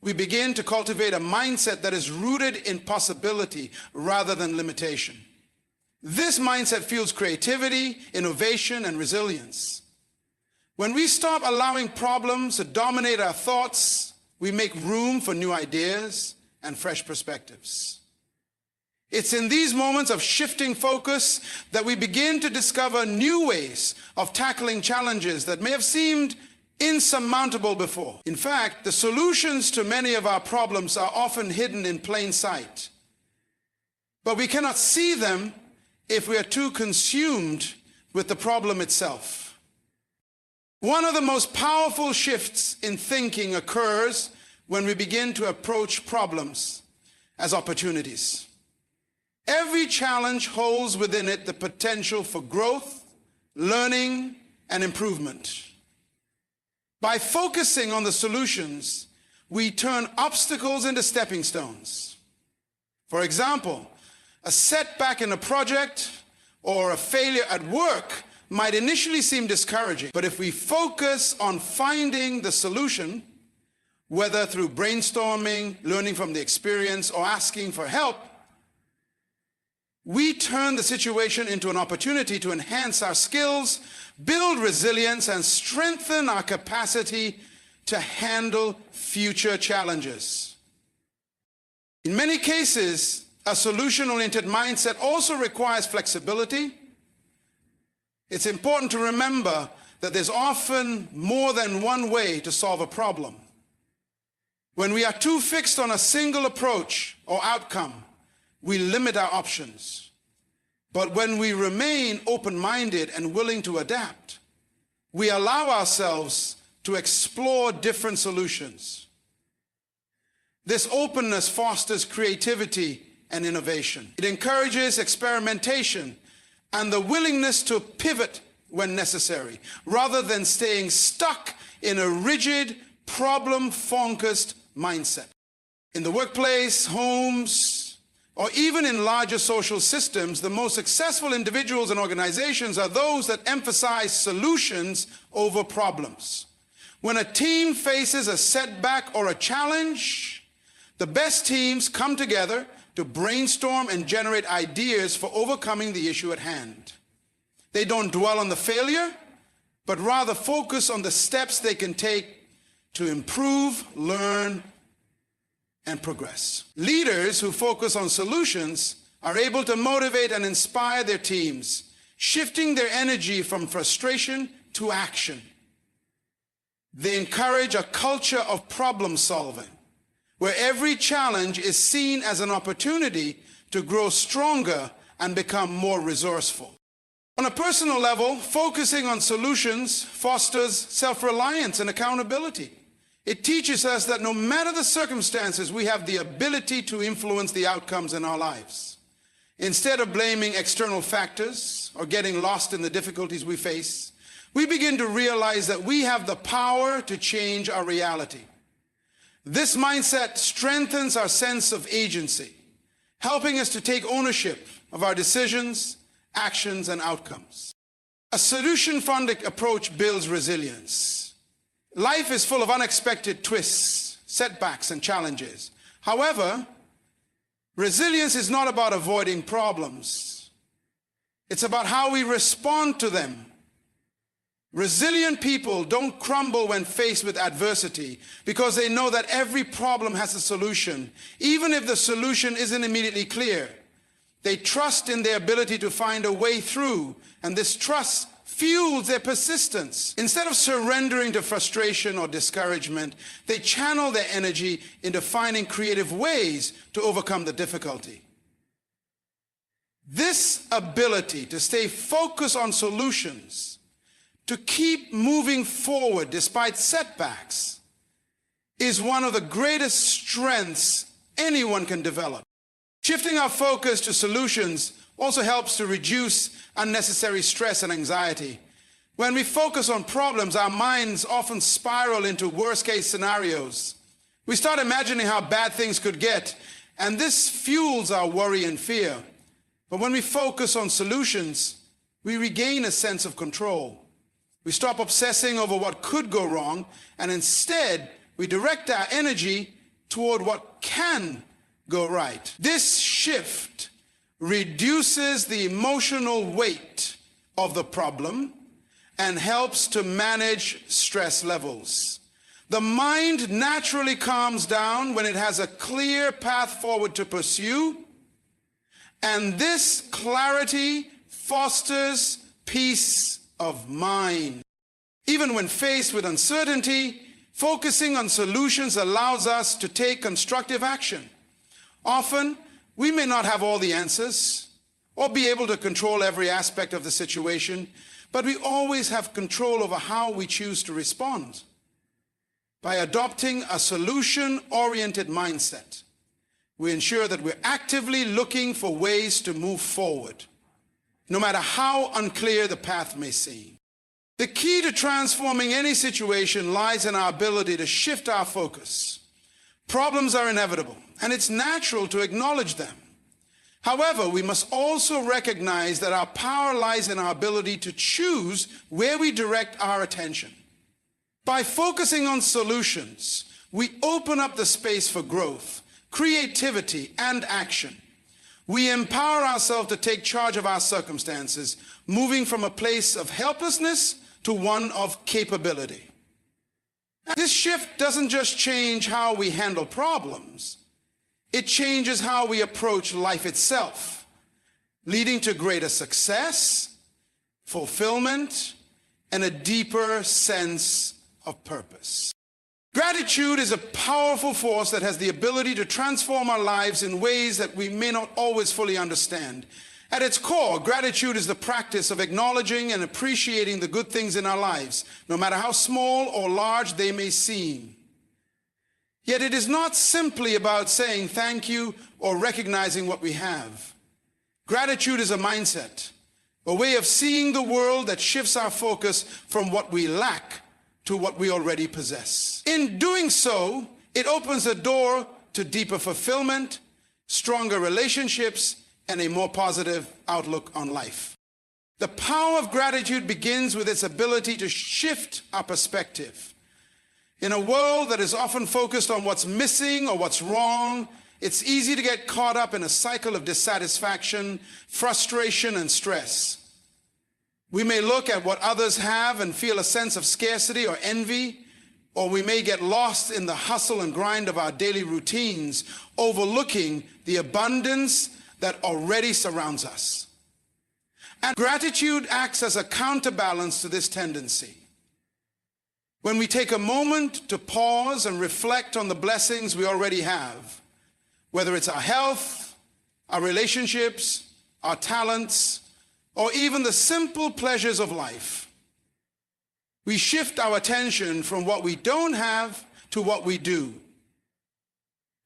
we begin to cultivate a mindset that is rooted in possibility rather than limitation. This mindset fuels creativity, innovation, and resilience. When we stop allowing problems to dominate our thoughts, we make room for new ideas and fresh perspectives. It's in these moments of shifting focus that we begin to discover new ways of tackling challenges that may have seemed insurmountable before. In fact, the solutions to many of our problems are often hidden in plain sight. But we cannot see them if we are too consumed with the problem itself. One of the most powerful shifts in thinking occurs when we begin to approach problems as opportunities. Every challenge holds within it the potential for growth, learning, and improvement. By focusing on the solutions, we turn obstacles into stepping stones. For example, a setback in a project or a failure at work might initially seem discouraging, but if we focus on finding the solution, whether through brainstorming, learning from the experience, or asking for help, we turn the situation into an opportunity to enhance our skills, build resilience, and strengthen our capacity to handle future challenges. In many cases, a solution-oriented mindset also requires flexibility. It's important to remember that there's often more than one way to solve a problem. When we are too fixed on a single approach or outcome, we limit our options. But when we remain open-minded and willing to adapt, we allow ourselves to explore different solutions. This openness fosters creativity and innovation. It encourages experimentation and the willingness to pivot when necessary, rather than staying stuck in a rigid, problem-focused mindset. In the workplace, homes, or even in larger social systems, the most successful individuals and organizations are those that emphasize solutions over problems. When a team faces a setback or a challenge, the best teams come together to brainstorm and generate ideas for overcoming the issue at hand. They don't dwell on the failure, but rather focus on the steps they can take to improve, learn, and progress. Leaders who focus on solutions are able to motivate and inspire their teams, shifting their energy from frustration to action. They encourage a culture of problem solving, where every challenge is seen as an opportunity to grow stronger and become more resourceful. On a personal level, focusing on solutions fosters self-reliance and accountability. It teaches us that no matter the circumstances, we have the ability to influence the outcomes in our lives. Instead of blaming external factors or getting lost in the difficulties we face, we begin to realize that we have the power to change our reality. This mindset strengthens our sense of agency, helping us to take ownership of our decisions, actions, and outcomes. A solution-funded approach builds resilience. Life is full of unexpected twists, setbacks, and challenges. However, resilience is not about avoiding problems. It's about how we respond to them. Resilient people don't crumble when faced with adversity because they know that every problem has a solution, even if the solution isn't immediately clear. They trust in their ability to find a way through, and this trust fuels their persistence. Instead of surrendering to frustration or discouragement, they channel their energy into finding creative ways to overcome the difficulty. This ability to stay focused on solutions, to keep moving forward despite setbacks, is one of the greatest strengths anyone can develop. Shifting our focus to solutions also helps to reduce unnecessary stress and anxiety. When we focus on problems, our minds often spiral into worst-case scenarios. We start imagining how bad things could get, and this fuels our worry and fear. But when we focus on solutions, we regain a sense of control. We stop obsessing over what could go wrong, and instead, we direct our energy toward what can go right. This shift reduces the emotional weight of the problem and helps to manage stress levels. The mind naturally calms down when it has a clear path forward to pursue, and this clarity fosters peace of mind. Even when faced with uncertainty, focusing on solutions allows us to take constructive action. Often, we may not have all the answers or be able to control every aspect of the situation, but we always have control over how we choose to respond. By adopting a solution-oriented mindset, We ensure that we're actively looking for ways to move forward, no matter how unclear the path may seem. The key to transforming any situation lies in our ability to shift our focus. Problems are inevitable, and it's natural to acknowledge them. However, we must also recognize that our power lies in our ability to choose where we direct our attention. By focusing on solutions, we open up the space for growth, creativity, and action. We empower ourselves to take charge of our circumstances, moving from a place of helplessness to one of capability. This shift doesn't just change how we handle problems, it changes how we approach life itself, leading to greater success, fulfillment, and a deeper sense of purpose. Gratitude is a powerful force that has the ability to transform our lives in ways that we may not always fully understand. At its core, gratitude is the practice of acknowledging and appreciating the good things in our lives, no matter how small or large they may seem. Yet it is not simply about saying thank you or recognizing what we have. Gratitude is a mindset, a way of seeing the world that shifts our focus from what we lack to what we already possess. In doing so, it opens the door to deeper fulfillment, stronger relationships, and a more positive outlook on life. The power of gratitude begins with its ability to shift our perspective. In a world that is often focused on what's missing or what's wrong, it's easy to get caught up in a cycle of dissatisfaction, frustration, and stress. We may look at what others have and feel a sense of scarcity or envy, or we may get lost in the hustle and grind of our daily routines, overlooking the abundance that already surrounds us. And gratitude acts as a counterbalance to this tendency. When we take a moment to pause and reflect on the blessings we already have, whether it's our health, our relationships, our talents, or even the simple pleasures of life, we shift our attention from what we don't have to what we do.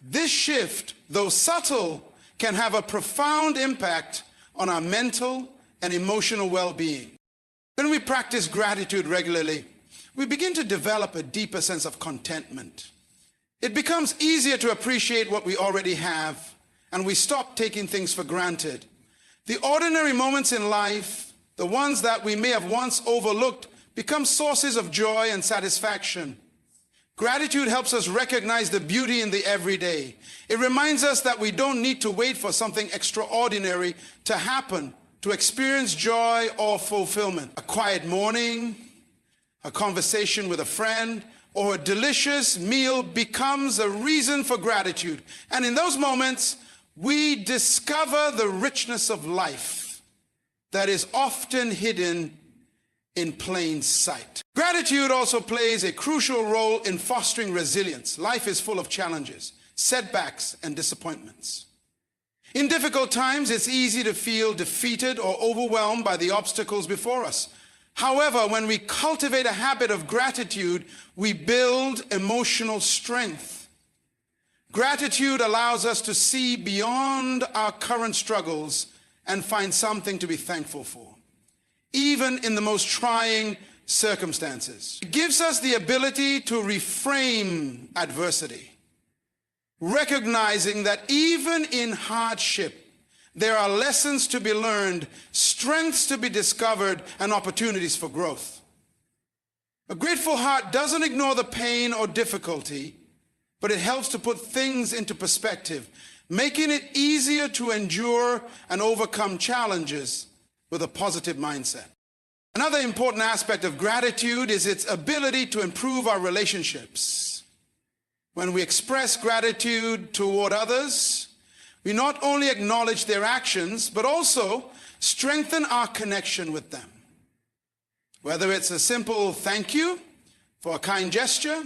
This shift, though subtle, can have a profound impact on our mental and emotional well-being. When we practice gratitude regularly, we begin to develop a deeper sense of contentment. It becomes easier to appreciate what we already have, and we stop taking things for granted. The ordinary moments in life, the ones that we may have once overlooked, become sources of joy and satisfaction. Gratitude helps us recognize the beauty in the everyday. It reminds us that we don't need to wait for something extraordinary to happen to experience joy or fulfillment. A quiet morning, a conversation with a friend, or a delicious meal becomes a reason for gratitude. And in those moments, we discover the richness of life that is often hidden in plain sight. Gratitude also plays a crucial role in fostering resilience. Life is full of challenges, setbacks, and disappointments. In difficult times, it's easy to feel defeated or overwhelmed by the obstacles before us. However, when we cultivate a habit of gratitude, we build emotional strength. Gratitude allows us to see beyond our current struggles and find something to be thankful for, even in the most trying circumstances. It gives us the ability to reframe adversity, recognizing that even in hardship, there are lessons to be learned, strengths to be discovered, and opportunities for growth. A grateful heart doesn't ignore the pain or difficulty, but it helps to put things into perspective, making it easier to endure and overcome challenges with a positive mindset. Another important aspect of gratitude is its ability to improve our relationships. When we express gratitude toward others, we not only acknowledge their actions, but also strengthen our connection with them. Whether it's a simple thank you for a kind gesture,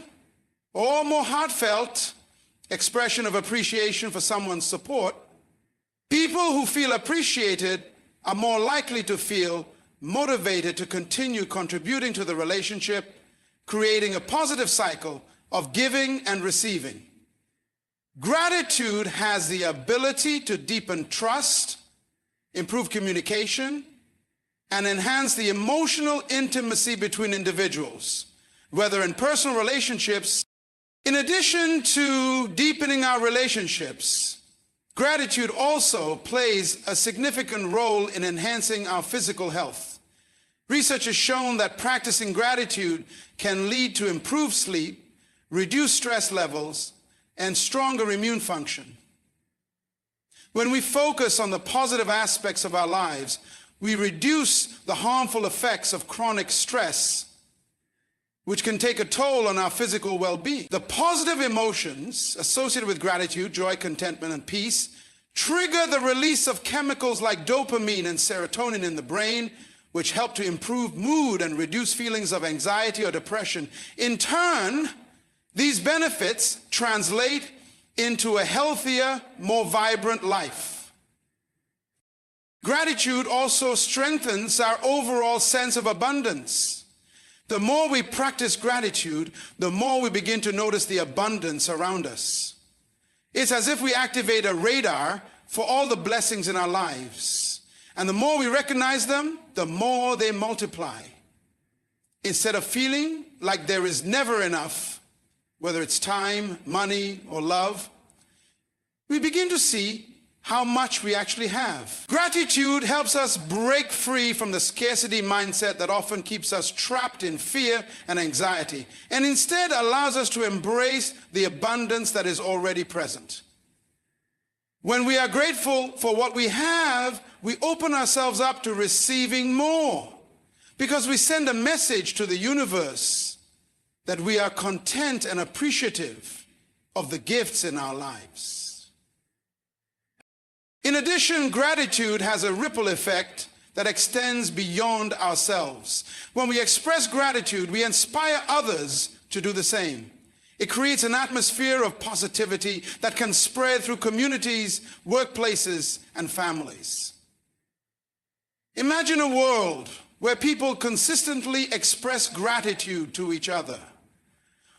or more heartfelt expression of appreciation for someone's support, people who feel appreciated are more likely to feel motivated to continue contributing to the relationship, creating a positive cycle of giving and receiving. Gratitude has the ability to deepen trust, improve communication, and enhance the emotional intimacy between individuals, whether in personal relationships. In addition to deepening our relationships, gratitude also plays a significant role in enhancing our physical health. Research has shown that practicing gratitude can lead to improved sleep, reduced stress levels, and stronger immune function. When we focus on the positive aspects of our lives, we reduce the harmful effects of chronic stress, which can take a toll on our physical well-being. The positive emotions associated with gratitude, joy, contentment, and peace, trigger the release of chemicals like dopamine and serotonin in the brain, which help to improve mood and reduce feelings of anxiety or depression. In turn, these benefits translate into a healthier, more vibrant life. Gratitude also strengthens our overall sense of abundance. The more we practice gratitude, the more we begin to notice the abundance around us. It's as if we activate a radar for all the blessings in our lives. And the more we recognize them, the more they multiply. Instead of feeling like there is never enough, whether it's time, money, or love, we begin to see how much we actually have. Gratitude helps us break free from the scarcity mindset that often keeps us trapped in fear and anxiety, and instead allows us to embrace the abundance that is already present. When we are grateful for what we have, we open ourselves up to receiving more, because we send a message to the universe that we are content and appreciative of the gifts in our lives. In addition, gratitude has a ripple effect that extends beyond ourselves. When we express gratitude, we inspire others to do the same. It creates an atmosphere of positivity that can spread through communities, workplaces, and families. Imagine a world where people consistently express gratitude to each other,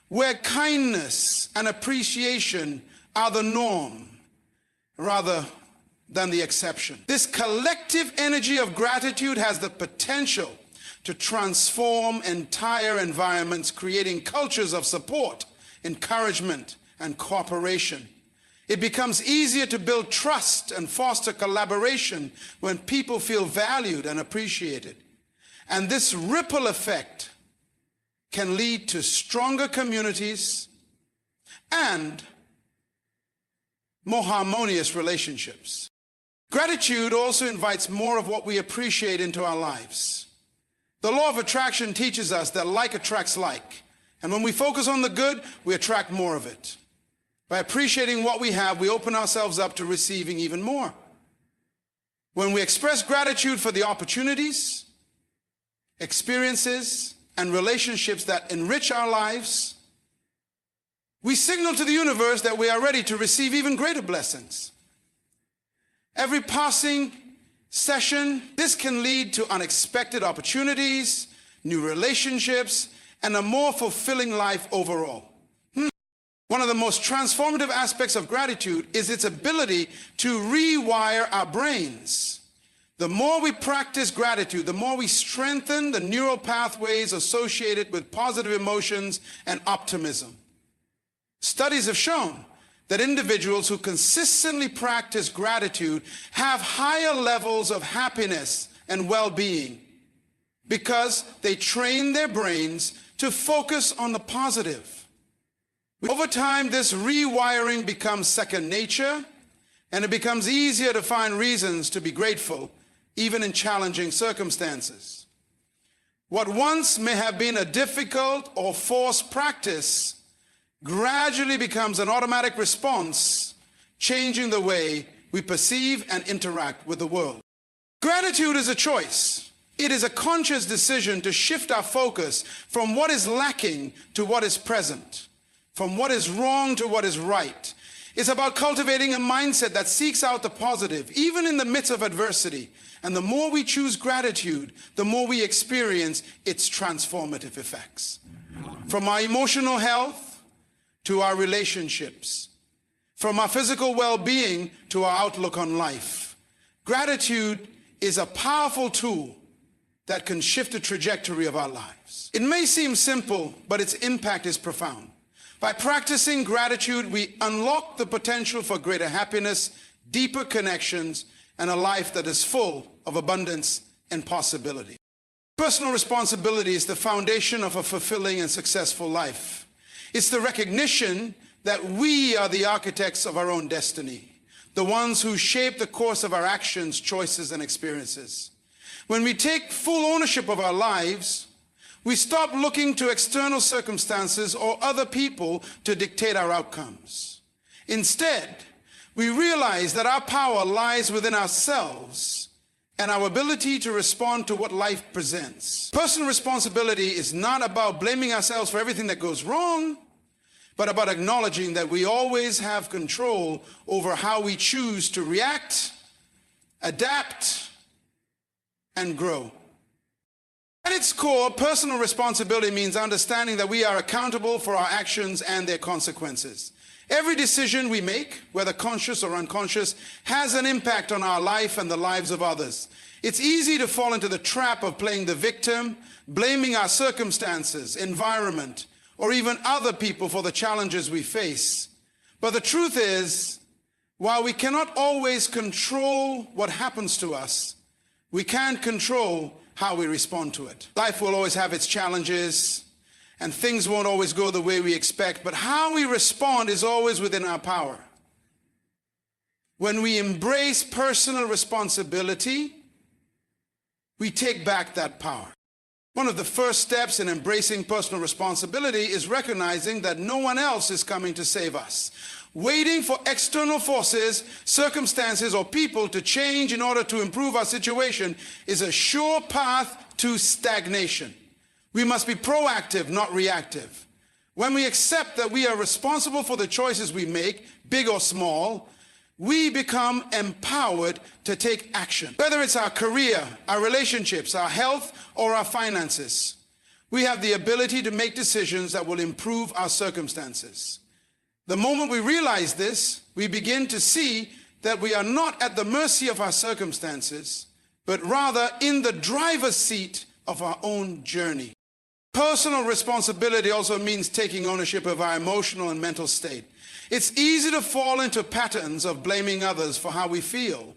where kindness and appreciation are the norm rather than the exception. This collective energy of gratitude has the potential to transform entire environments, creating cultures of support, encouragement, and cooperation. It becomes easier to build trust and foster collaboration when people feel valued and appreciated. And this ripple effect can lead to stronger communities and more harmonious relationships. Gratitude also invites more of what we appreciate into our lives. The law of attraction teaches us that like attracts like. And when we focus on the good, we attract more of it. By appreciating what we have, we open ourselves up to receiving even more. When we express gratitude for the opportunities, experiences, and relationships that enrich our lives, we signal to the universe that we are ready to receive even greater blessings. Every passing session, this can lead to unexpected opportunities, new relationships, and a more fulfilling life overall. One of the most transformative aspects of gratitude is its ability to rewire our brains. The more we practice gratitude, the more we strengthen the neural pathways associated with positive emotions and optimism. Studies have shown that individuals who consistently practice gratitude have higher levels of happiness and well-being because they train their brains to focus on the positive. Over time, this rewiring becomes second nature, and it becomes easier to find reasons to be grateful, even in challenging circumstances. What once may have been a difficult or forced practice gradually becomes an automatic response, changing the way we perceive and interact with the world. Gratitude is a choice. It is a conscious decision to shift our focus from what is lacking to what is present, from what is wrong to what is right. It's about cultivating a mindset that seeks out the positive, even in the midst of adversity. And the more we choose gratitude, the more we experience its transformative effects. From our emotional health to our relationships, from our physical well-being to our outlook on life. Gratitude is a powerful tool that can shift the trajectory of our lives. It may seem simple, but its impact is profound. By practicing gratitude, we unlock the potential for greater happiness, deeper connections, and a life that is full of abundance and possibility. Personal responsibility is the foundation of a fulfilling and successful life. It's the recognition that we are the architects of our own destiny, the ones who shape the course of our actions, choices, and experiences. When we take full ownership of our lives, we stop looking to external circumstances or other people to dictate our outcomes. Instead, we realize that our power lies within ourselves and our ability to respond to what life presents. Personal responsibility is not about blaming ourselves for everything that goes wrong, but about acknowledging that we always have control over how we choose to react, adapt, and grow. At its core, personal responsibility means understanding that we are accountable for our actions and their consequences. Every decision we make, whether conscious or unconscious, has an impact on our life and the lives of others. It's easy to fall into the trap of playing the victim, blaming our circumstances, environment, or even other people for the challenges we face. But the truth is, while we cannot always control what happens to us, we can control how we respond to it. Life will always have its challenges, and things won't always go the way we expect, but how we respond is always within our power. When we embrace personal responsibility, we take back that power. One of the first steps in embracing personal responsibility is recognizing that no one else is coming to save us. Waiting for external forces, circumstances, or people to change in order to improve our situation is a sure path to stagnation. We must be proactive, not reactive. When we accept that we are responsible for the choices we make, big or small, we become empowered to take action. Whether it's our career, our relationships, our health, or our finances, we have the ability to make decisions that will improve our circumstances. The moment we realize this, we begin to see that we are not at the mercy of our circumstances, but rather in the driver's seat of our own journey. Personal responsibility also means taking ownership of our emotional and mental state. It's easy to fall into patterns of blaming others for how we feel.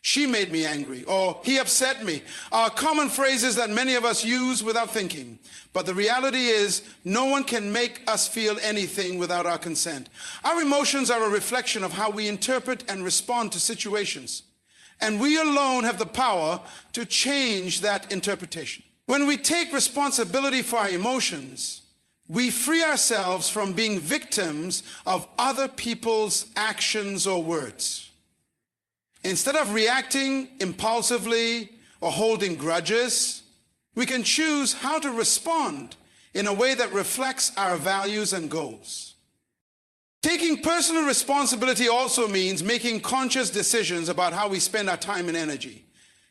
She made me angry, or he upset me, are common phrases that many of us use without thinking. But the reality is, no one can make us feel anything without our consent. Our emotions are a reflection of how we interpret and respond to situations. And we alone have the power to change that interpretation. When we take responsibility for our emotions, we free ourselves from being victims of other people's actions or words. Instead of reacting impulsively or holding grudges, we can choose how to respond in a way that reflects our values and goals. Taking personal responsibility also means making conscious decisions about how we spend our time and energy.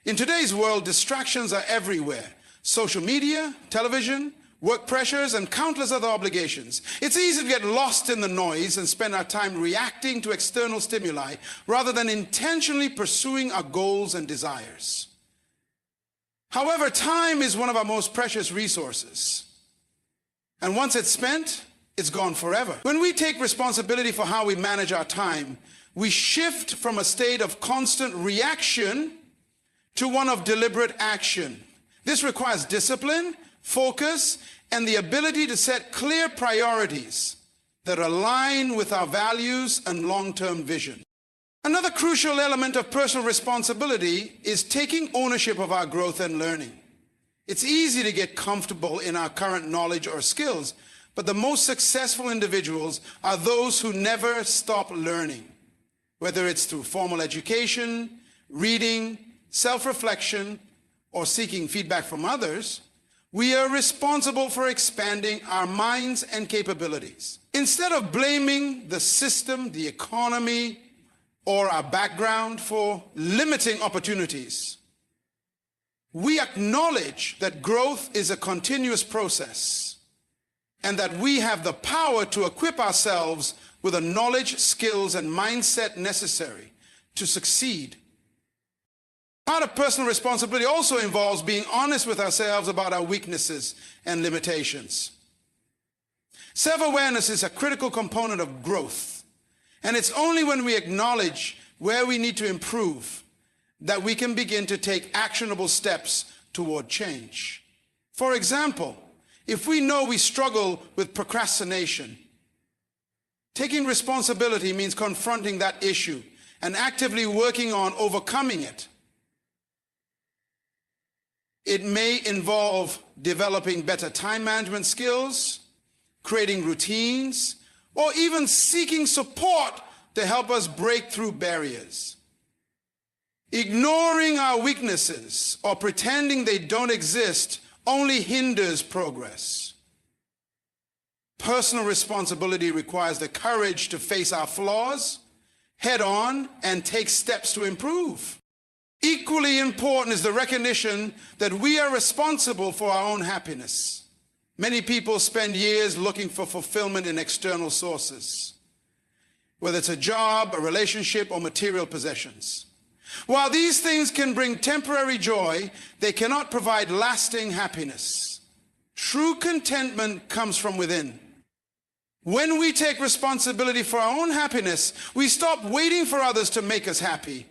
In today's world, distractions are everywhere. Social media, television, work pressures, and countless other obligations. It's easy to get lost in the noise and spend our time reacting to external stimuli rather than intentionally pursuing our goals and desires. However, time is one of our most precious resources. And once it's spent, it's gone forever. When we take responsibility for how we manage our time, we shift from a state of constant reaction to one of deliberate action. This requires discipline, focus, and the ability to set clear priorities that align with our values and long-term vision. Another crucial element of personal responsibility is taking ownership of our growth and learning. It's easy to get comfortable in our current knowledge or skills, but the most successful individuals are those who never stop learning. Whether it's through formal education, reading, self-reflection, or seeking feedback from others, we are responsible for expanding our minds and capabilities. Instead of blaming the system, the economy, or our background for limiting opportunities, we acknowledge that growth is a continuous process and that we have the power to equip ourselves with the knowledge, skills, and mindset necessary to succeed. Part of personal responsibility also involves being honest with ourselves about our weaknesses and limitations. Self-awareness is a critical component of growth, and it's only when we acknowledge where we need to improve that we can begin to take actionable steps toward change. For example, if we know we struggle with procrastination, taking responsibility means confronting that issue and actively working on overcoming it. It may involve developing better time management skills, creating routines, or even seeking support to help us break through barriers. Ignoring our weaknesses or pretending they don't exist only hinders progress. Personal responsibility requires the courage to face our flaws head on and take steps to improve. Equally important is the recognition that we are responsible for our own happiness. Many people spend years looking for fulfillment in external sources, whether it's a job, a relationship, or material possessions. While these things can bring temporary joy, they cannot provide lasting happiness. True contentment comes from within. When we take responsibility for our own happiness, we stop waiting for others to make us happy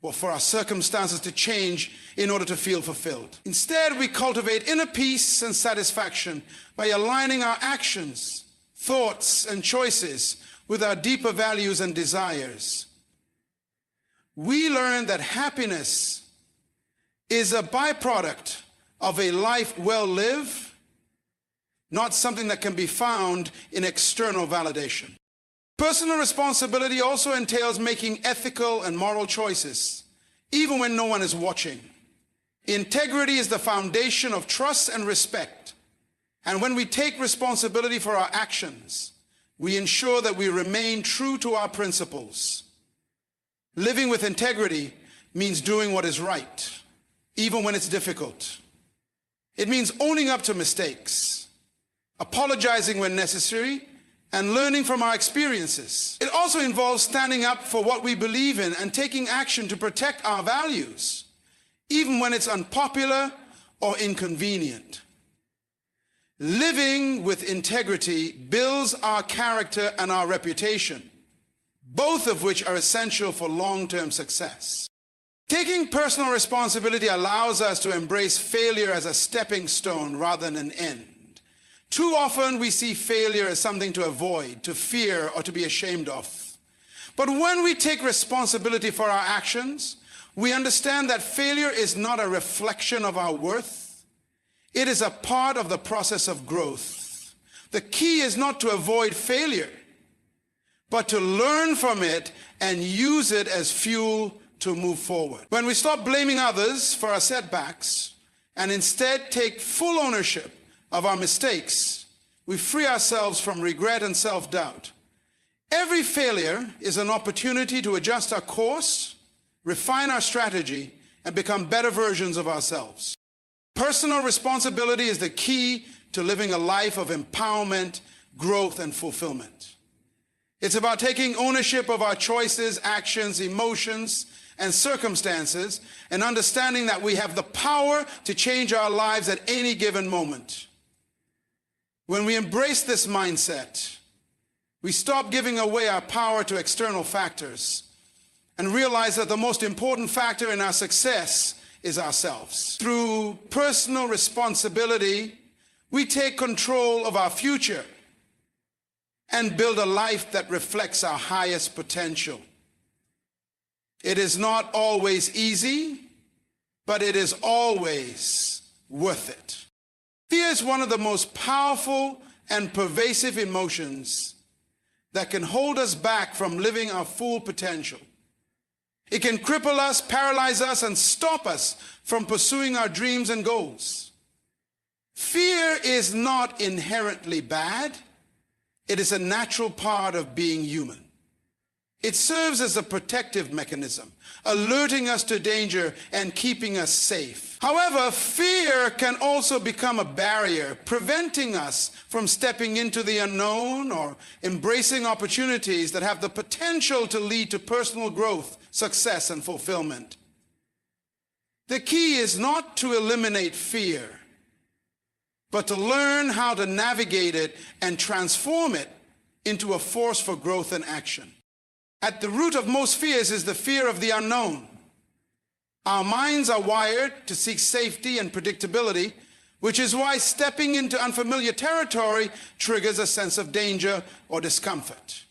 or for our circumstances to change in order to feel fulfilled. Instead, we cultivate inner peace and satisfaction by aligning our actions, thoughts, and choices with our deeper values and desires. We learn that happiness is a byproduct of a life well lived, not something that can be found in external validation. Personal responsibility also entails making ethical and moral choices, even when no one is watching. Integrity is the foundation of trust and respect. And when we take responsibility for our actions, we ensure that we remain true to our principles. Living with integrity means doing what is right, even when it's difficult. It means owning up to mistakes, apologizing when necessary, and learning from our experiences. It also involves standing up for what we believe in and taking action to protect our values, even when it's unpopular or inconvenient. Living with integrity builds our character and our reputation, both of which are essential for long-term success. Taking personal responsibility allows us to embrace failure as a stepping stone rather than an end. Too often we see failure as something to avoid, to fear, or to be ashamed of. But when we take responsibility for our actions, we understand that failure is not a reflection of our worth. It is a part of the process of growth. The key is not to avoid failure, but to learn from it and use it as fuel to move forward. When we stop blaming others for our setbacks and instead take full ownership of our mistakes, we free ourselves from regret and self-doubt. Every failure is an opportunity to adjust our course, refine our strategy, and become better versions of ourselves. Personal responsibility is the key to living a life of empowerment, growth, and fulfillment. It's about taking ownership of our choices, actions, emotions, and circumstances, and understanding that we have the power to change our lives at any given moment. When we embrace this mindset, we stop giving away our power to external factors and realize that the most important factor in our success is ourselves. Through personal responsibility, we take control of our future and build a life that reflects our highest potential. It is not always easy, but it is always worth it. Fear is one of the most powerful and pervasive emotions that can hold us back from living our full potential. It can cripple us, paralyze us, and stop us from pursuing our dreams and goals. Fear is not inherently bad. It is a natural part of being human. It serves as a protective mechanism, alerting us to danger and keeping us safe. However, fear can also become a barrier, preventing us from stepping into the unknown or embracing opportunities that have the potential to lead to personal growth, success, and fulfillment. The key is not to eliminate fear, but to learn how to navigate it and transform it into a force for growth and action. At the root of most fears is the fear of the unknown. Our minds are wired to seek safety and predictability, which is why stepping into unfamiliar territory triggers a sense of danger or discomfort.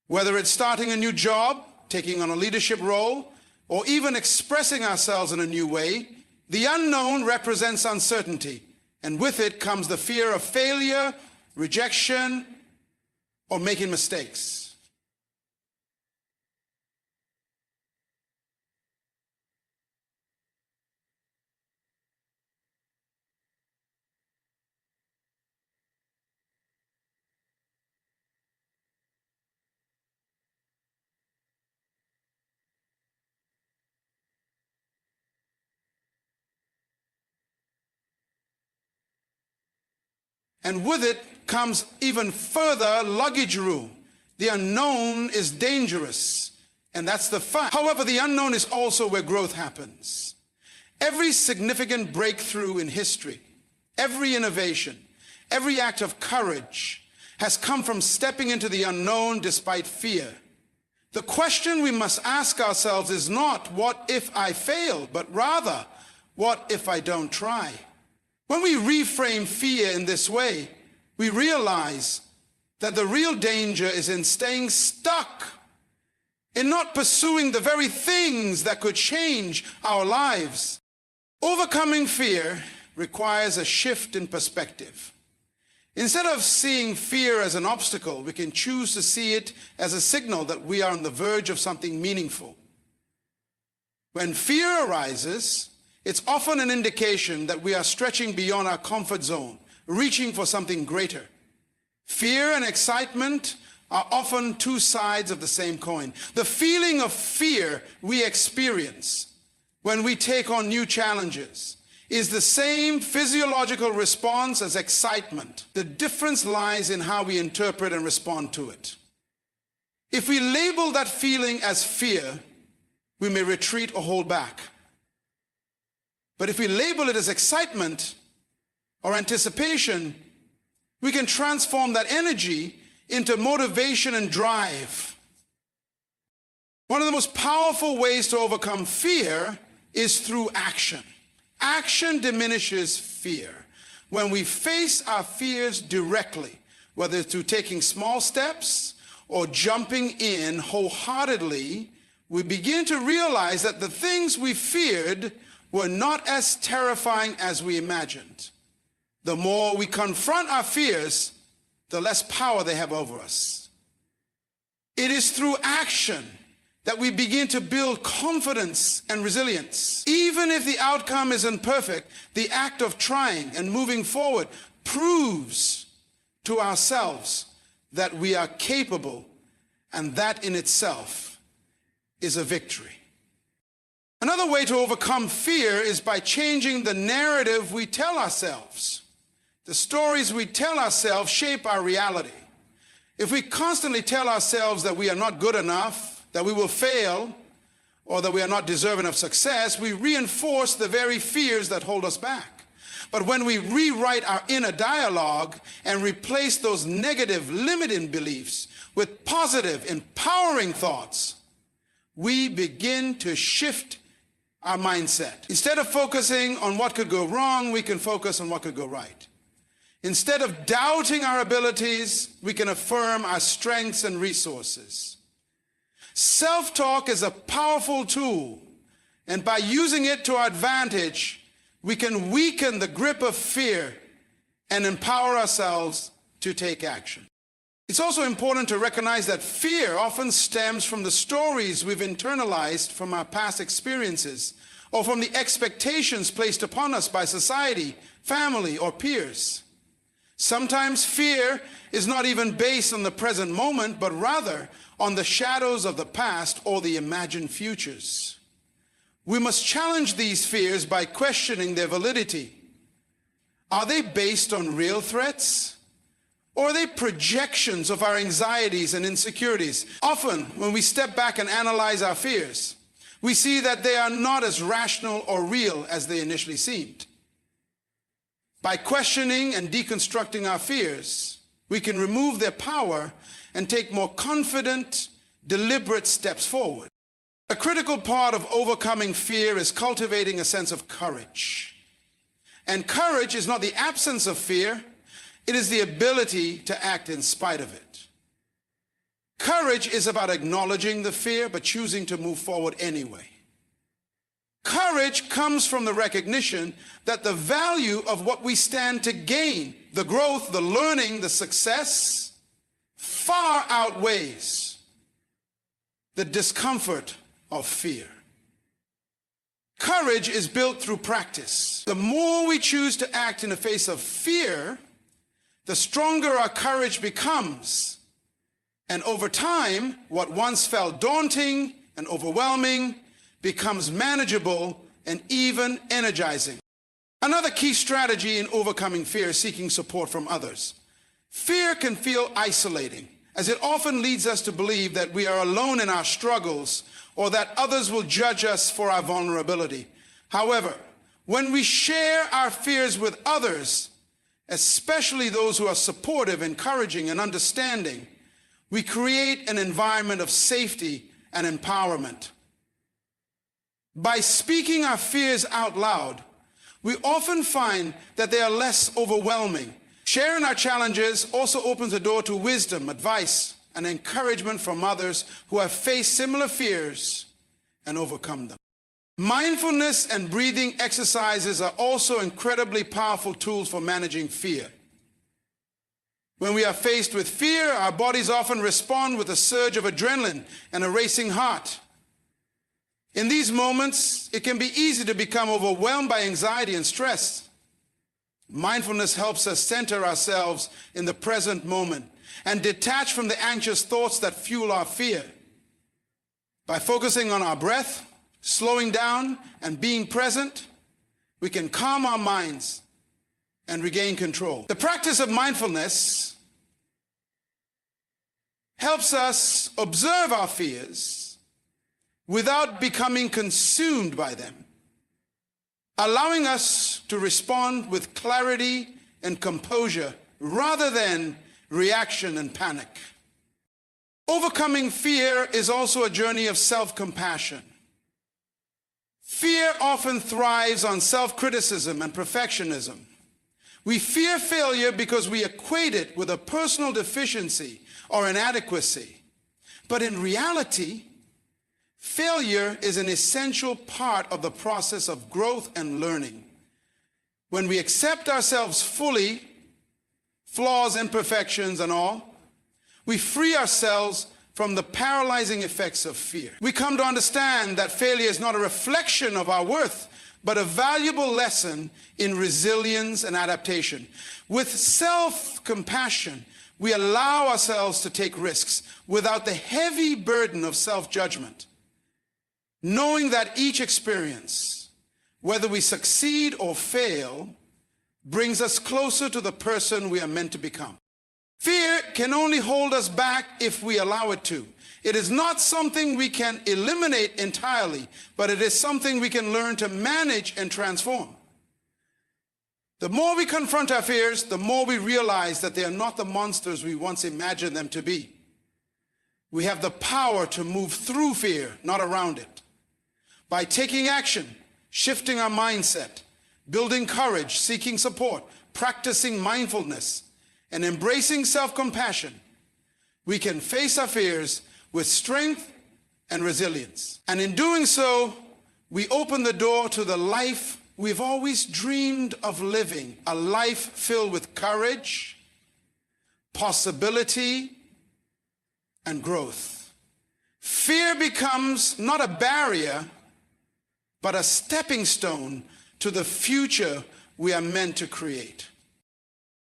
Whether it's starting a new job, taking on a leadership role, or even expressing ourselves in a new way, the unknown represents uncertainty, and with it comes the fear of failure, rejection, or making mistakes. And with it comes even further luggage room. The unknown is dangerous, and that's the fact. However, the unknown is also where growth happens. Every significant breakthrough in history, every innovation, every act of courage has come from stepping into the unknown despite fear. The question we must ask ourselves is not, what if I fail, but rather, what if I don't try? When we reframe fear in this way, we realize that the real danger is in staying stuck, in not pursuing the very things that could change our lives. Overcoming fear requires a shift in perspective. Instead of seeing fear as an obstacle, we can choose to see it as a signal that we are on the verge of something meaningful. When fear arises, it's often an indication that we are stretching beyond our comfort zone, reaching for something greater. Fear and excitement are often two sides of the same coin. The feeling of fear we experience when we take on new challenges is the same physiological response as excitement. The difference lies in how we interpret and respond to it. If we label that feeling as fear, we may retreat or hold back. But if we label it as excitement or anticipation, we can transform that energy into motivation and drive. One of the most powerful ways to overcome fear is through action. Action diminishes fear. When we face our fears directly, whether it's through taking small steps or jumping in wholeheartedly, we begin to realize that the things we feared were not as terrifying as we imagined. The more we confront our fears, the less power they have over us. It is through action that we begin to build confidence and resilience. Even if the outcome isn't perfect, the act of trying and moving forward proves to ourselves that we are capable, and that in itself is a victory. Another way to overcome fear is by changing the narrative we tell ourselves. The stories we tell ourselves shape our reality. If we constantly tell ourselves that we are not good enough, that we will fail, or that we are not deserving of success, we reinforce the very fears that hold us back. But when we rewrite our inner dialogue and replace those negative, limiting beliefs with positive, empowering thoughts, we begin to shift our mindset. Instead of focusing on what could go wrong, we can focus on what could go right. Instead of doubting our abilities, we can affirm our strengths and resources. Self-talk is a powerful tool, and by using it to our advantage, we can weaken the grip of fear and empower ourselves to take action. It's also important to recognize that fear often stems from the stories we've internalized from our past experiences or from the expectations placed upon us by society, family, or peers. Sometimes fear is not even based on the present moment, but rather on the shadows of the past or the imagined futures. We must challenge these fears by questioning their validity. Are they based on real threats? Or are they projections of our anxieties and insecurities? Often, when we step back and analyze our fears, we see that they are not as rational or real as they initially seemed. By questioning and deconstructing our fears, we can remove their power and take more confident, deliberate steps forward. A critical part of overcoming fear is cultivating a sense of courage. And courage is not the absence of fear, it is the ability to act in spite of it. Courage is about acknowledging the fear, but choosing to move forward anyway. Courage comes from the recognition that the value of what we stand to gain, the growth, the learning, the success, far outweighs the discomfort of fear. Courage is built through practice. The more we choose to act in the face of fear, the stronger our courage becomes. And over time, what once felt daunting and overwhelming becomes manageable and even energizing. Another key strategy in overcoming fear is seeking support from others. Fear can feel isolating, as it often leads us to believe that we are alone in our struggles or that others will judge us for our vulnerability. However, when we share our fears with others, especially those who are supportive, encouraging, and understanding, we create an environment of safety and empowerment. By speaking our fears out loud, we often find that they are less overwhelming. Sharing our challenges also opens the door to wisdom, advice, and encouragement from others who have faced similar fears and overcome them. Mindfulness and breathing exercises are also incredibly powerful tools for managing fear. When we are faced with fear, our bodies often respond with a surge of adrenaline and a racing heart. In these moments, it can be easy to become overwhelmed by anxiety and stress. Mindfulness helps us center ourselves in the present moment and detach from the anxious thoughts that fuel our fear. By focusing on our breath, slowing down, and being present, we can calm our minds and regain control. The practice of mindfulness helps us observe our fears without becoming consumed by them, allowing us to respond with clarity and composure rather than reaction and panic. Overcoming fear is also a journey of self-compassion. Fear often thrives on self-criticism and perfectionism. We fear failure because we equate it with a personal deficiency or inadequacy. But in reality, failure is an essential part of the process of growth and learning. When we accept ourselves fully, flaws, imperfections, and all, we free ourselves from the paralyzing effects of fear. We come to understand that failure is not a reflection of our worth, but a valuable lesson in resilience and adaptation. With self-compassion, we allow ourselves to take risks without the heavy burden of self-judgment, knowing that each experience, whether we succeed or fail, brings us closer to the person we are meant to become. Fear can only hold us back if we allow it to. It is not something we can eliminate entirely, but it is something we can learn to manage and transform. The more we confront our fears, the more we realize that they are not the monsters we once imagined them to be. We have the power to move through fear, not around it. By taking action, shifting our mindset, building courage, seeking support, practicing mindfulness, and embracing self-compassion, we can face our fears with strength and resilience. And in doing so, we open the door to the life we've always dreamed of living, a life filled with courage, possibility, and growth. Fear becomes not a barrier, but a stepping stone to the future we are meant to create.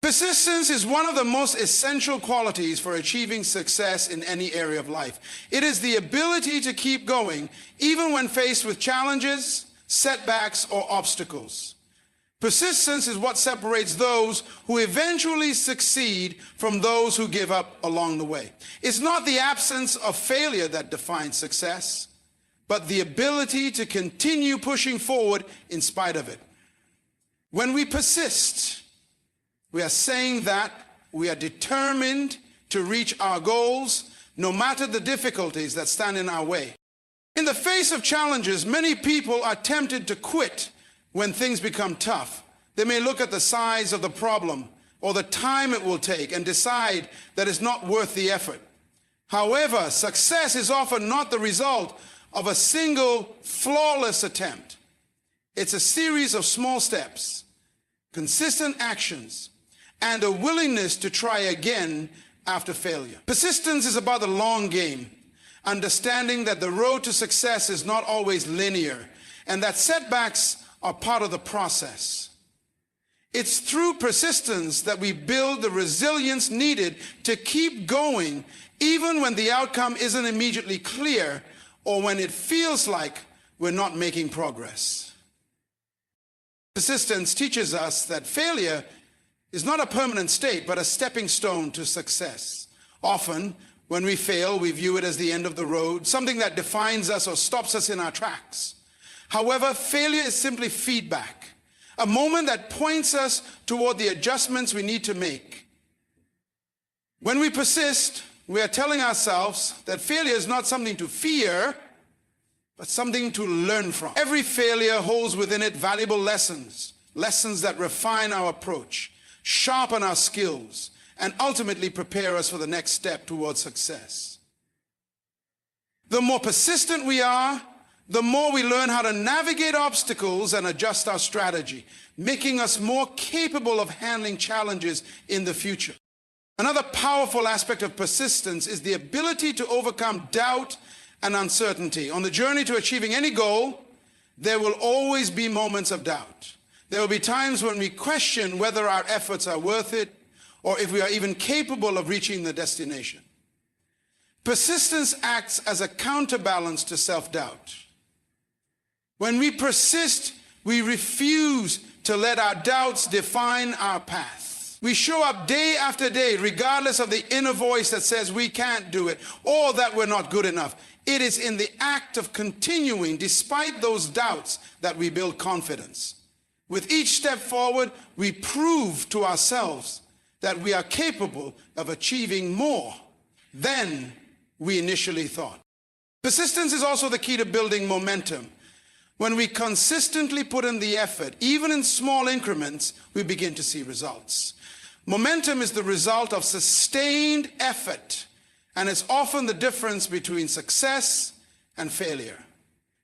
Persistence is one of the most essential qualities for achieving success in any area of life. It is the ability to keep going even when faced with challenges, setbacks, or obstacles. Persistence is what separates those who eventually succeed from those who give up along the way. It's not the absence of failure that defines success, but the ability to continue pushing forward in spite of it. When we persist, we are saying that we are determined to reach our goals, no matter the difficulties that stand in our way. In the face of challenges, many people are tempted to quit when things become tough. They may look at the size of the problem or the time it will take and decide that it's not worth the effort. However, success is often not the result of a single flawless attempt. It's a series of small steps, consistent actions, and a willingness to try again after failure. Persistence is about the long game, understanding that the road to success is not always linear and that setbacks are part of the process. It's through persistence that we build the resilience needed to keep going even when the outcome isn't immediately clear or when it feels like we're not making progress. Persistence teaches us that failure is not a permanent state, but a stepping stone to success. Often, when we fail, we view it as the end of the road, something that defines us or stops us in our tracks. However, failure is simply feedback, a moment that points us toward the adjustments we need to make. When we persist, we are telling ourselves that failure is not something to fear, but something to learn from. Every failure holds within it valuable lessons, lessons that refine our approach, sharpen our skills, and ultimately prepare us for the next step towards success. The more persistent we are, the more we learn how to navigate obstacles and adjust our strategy, making us more capable of handling challenges in the future. Another powerful aspect of persistence is the ability to overcome doubt and uncertainty. On the journey to achieving any goal, there will always be moments of doubt. There will be times when we question whether our efforts are worth it or if we are even capable of reaching the destination. Persistence acts as a counterbalance to self-doubt. When we persist, we refuse to let our doubts define our path. We show up day after day, regardless of the inner voice that says we can't do it or that we're not good enough. It is in the act of continuing, despite those doubts, that we build confidence. With each step forward, we prove to ourselves that we are capable of achieving more than we initially thought. Persistence is also the key to building momentum. When we consistently put in the effort, even in small increments, we begin to see results. Momentum is the result of sustained effort, and it's often the difference between success and failure.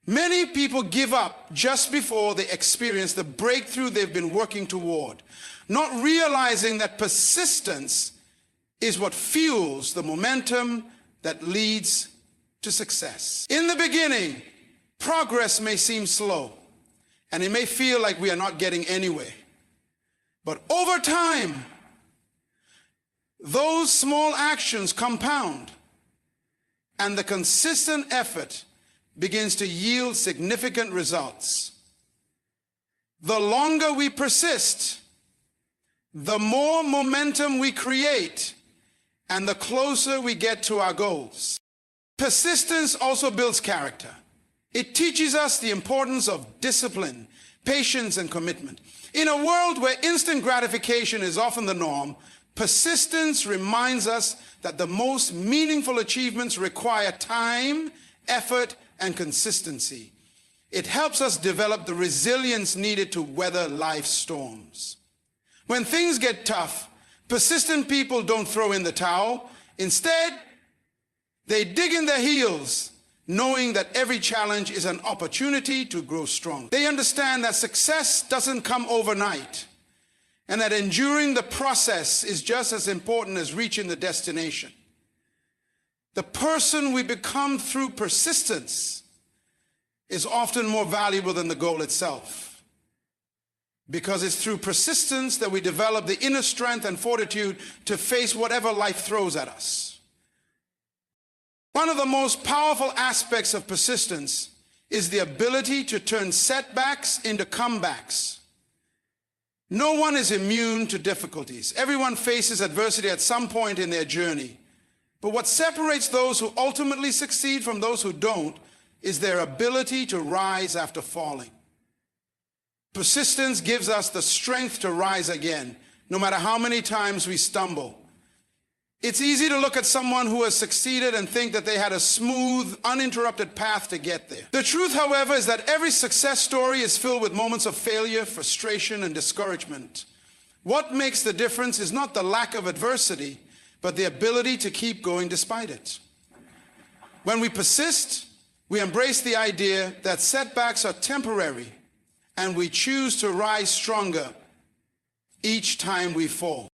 Many people give up just before they experience the breakthrough they've been working toward, not realizing that persistence is what fuels the momentum that leads to success. In the beginning, progress may seem slow, and it may feel like we are not getting anywhere. But over time, those small actions compound, and the consistent effort begins to yield significant results. The longer we persist, the more momentum we create, and the closer we get to our goals. Persistence also builds character. It teaches us the importance of discipline, patience, and commitment. In a world where instant gratification is often the norm, persistence reminds us that the most meaningful achievements require time, effort, and consistency. It helps us develop the resilience needed to weather life's storms. When things get tough, persistent people don't throw in the towel. Instead, they dig in their heels, knowing that every challenge is an opportunity to grow strong. They understand that success doesn't come overnight, and that enduring the process is just as important as reaching the destination. The person we become through persistence is often more valuable than the goal itself. because it's through persistence that we develop the inner strength and fortitude to face whatever life throws at us. One of the most powerful aspects of persistence is the ability to turn setbacks into comebacks. No one is immune to difficulties. Everyone faces adversity at some point in their journey. But what separates those who ultimately succeed from those who don't is their ability to rise after falling. Persistence gives us the strength to rise again, no matter how many times we stumble. It's easy to look at someone who has succeeded and think that they had a smooth, uninterrupted path to get there. The truth, however, is that every success story is filled with moments of failure, frustration, and discouragement. What makes the difference is not the lack of adversity, but the ability to keep going despite it. When we persist, we embrace the idea that setbacks are temporary, and we choose to rise stronger each time we fall.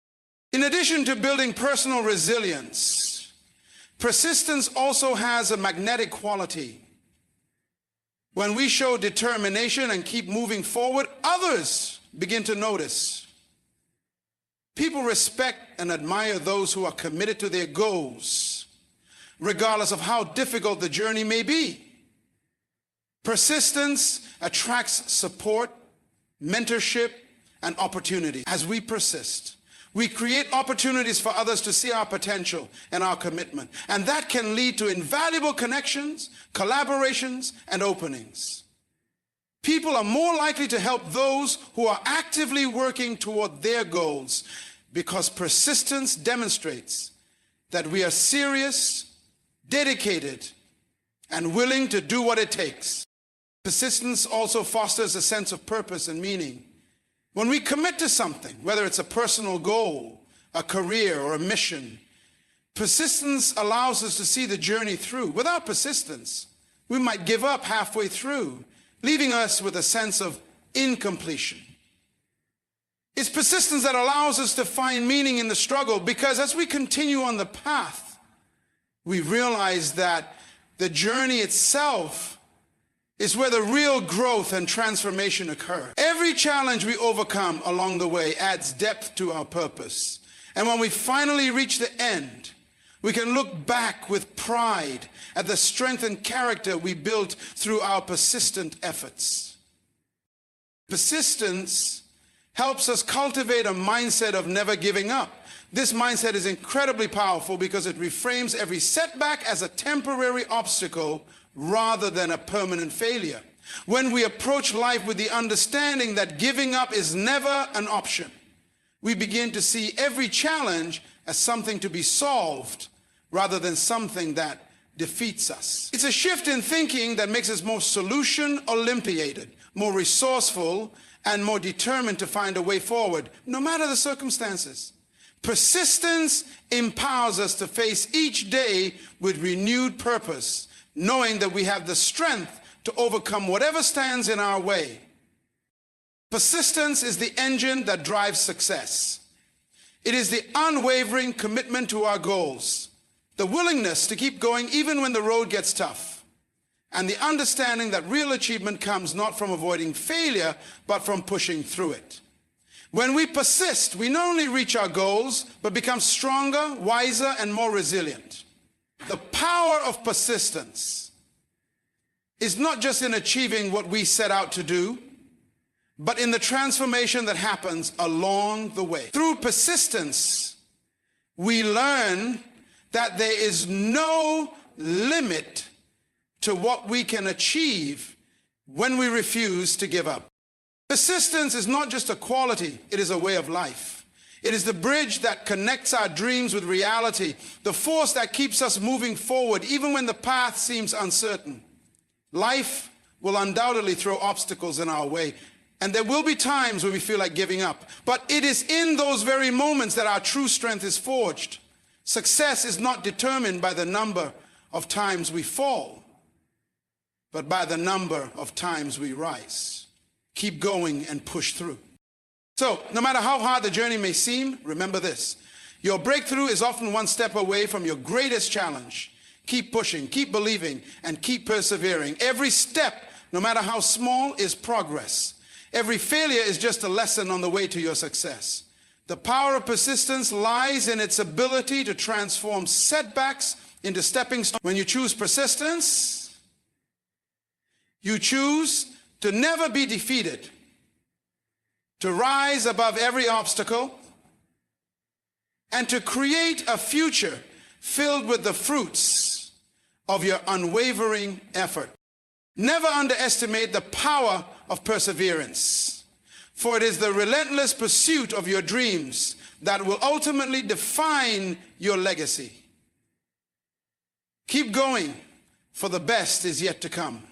In addition to building personal resilience, persistence also has a magnetic quality. When we show determination and keep moving forward, others begin to notice. People respect and admire those who are committed to their goals, regardless of how difficult the journey may be. Persistence attracts support, mentorship, and opportunity. As we persist, we create opportunities for others to see our potential and our commitment. And that can lead to invaluable connections, collaborations, and openings. People are more likely to help those who are actively working toward their goals because persistence demonstrates that we are serious, dedicated, and willing to do what it takes. Persistence also fosters a sense of purpose and meaning. When we commit to something, whether it's a personal goal, a career, or a mission, persistence allows us to see the journey through. Without persistence, we might give up halfway through, leaving us with a sense of incompletion. It's persistence that allows us to find meaning in the struggle, because as we continue on the path, we realize that the journey itself is where the real growth and transformation occur. Every challenge we overcome along the way adds depth to our purpose. And when we finally reach the end, we can look back with pride at the strength and character we built through our persistent efforts. Persistence helps us cultivate a mindset of never giving up. This mindset is incredibly powerful because it reframes every setback as a temporary obstacle rather than a permanent failure. When we approach life with the understanding that giving up is never an option, we begin to see every challenge as something to be solved rather than something that defeats us. It's a shift in thinking that makes us more solution-oriented, more resourceful, and more determined to find a way forward, no matter the circumstances. Persistence empowers us to face each day with renewed purpose, knowing that we have the strength to overcome whatever stands in our way. Persistence is the engine that drives success. It is the unwavering commitment to our goals, the willingness to keep going even when the road gets tough, and the understanding that real achievement comes not from avoiding failure, but from pushing through it. When we persist, we not only reach our goals, but become stronger, wiser, and more resilient. The power of persistence is not just in achieving what we set out to do, but in the transformation that happens along the way. Through persistence, we learn that there is no limit to what we can achieve when we refuse to give up. Persistence is not just a quality, it is a way of life. It is the bridge that connects our dreams with reality, the force that keeps us moving forward even when the path seems uncertain. Life will undoubtedly throw obstacles in our way, and there will be times when we feel like giving up. But it is in those very moments that our true strength is forged. Success is not determined by the number of times we fall, but by the number of times we rise. Keep going and push through. So, no matter how hard the journey may seem, remember this: your breakthrough is often one step away from your greatest challenge. Keep pushing, keep believing, and keep persevering. Every step, no matter how small, is progress. Every failure is just a lesson on the way to your success. The power of persistence lies in its ability to transform setbacks into stepping stones. When you choose persistence, you choose to never be defeated, to rise above every obstacle, and to create a future filled with the fruits of your unwavering effort. Never underestimate the power of perseverance, for it is the relentless pursuit of your dreams that will ultimately define your legacy. Keep going, for the best is yet to come.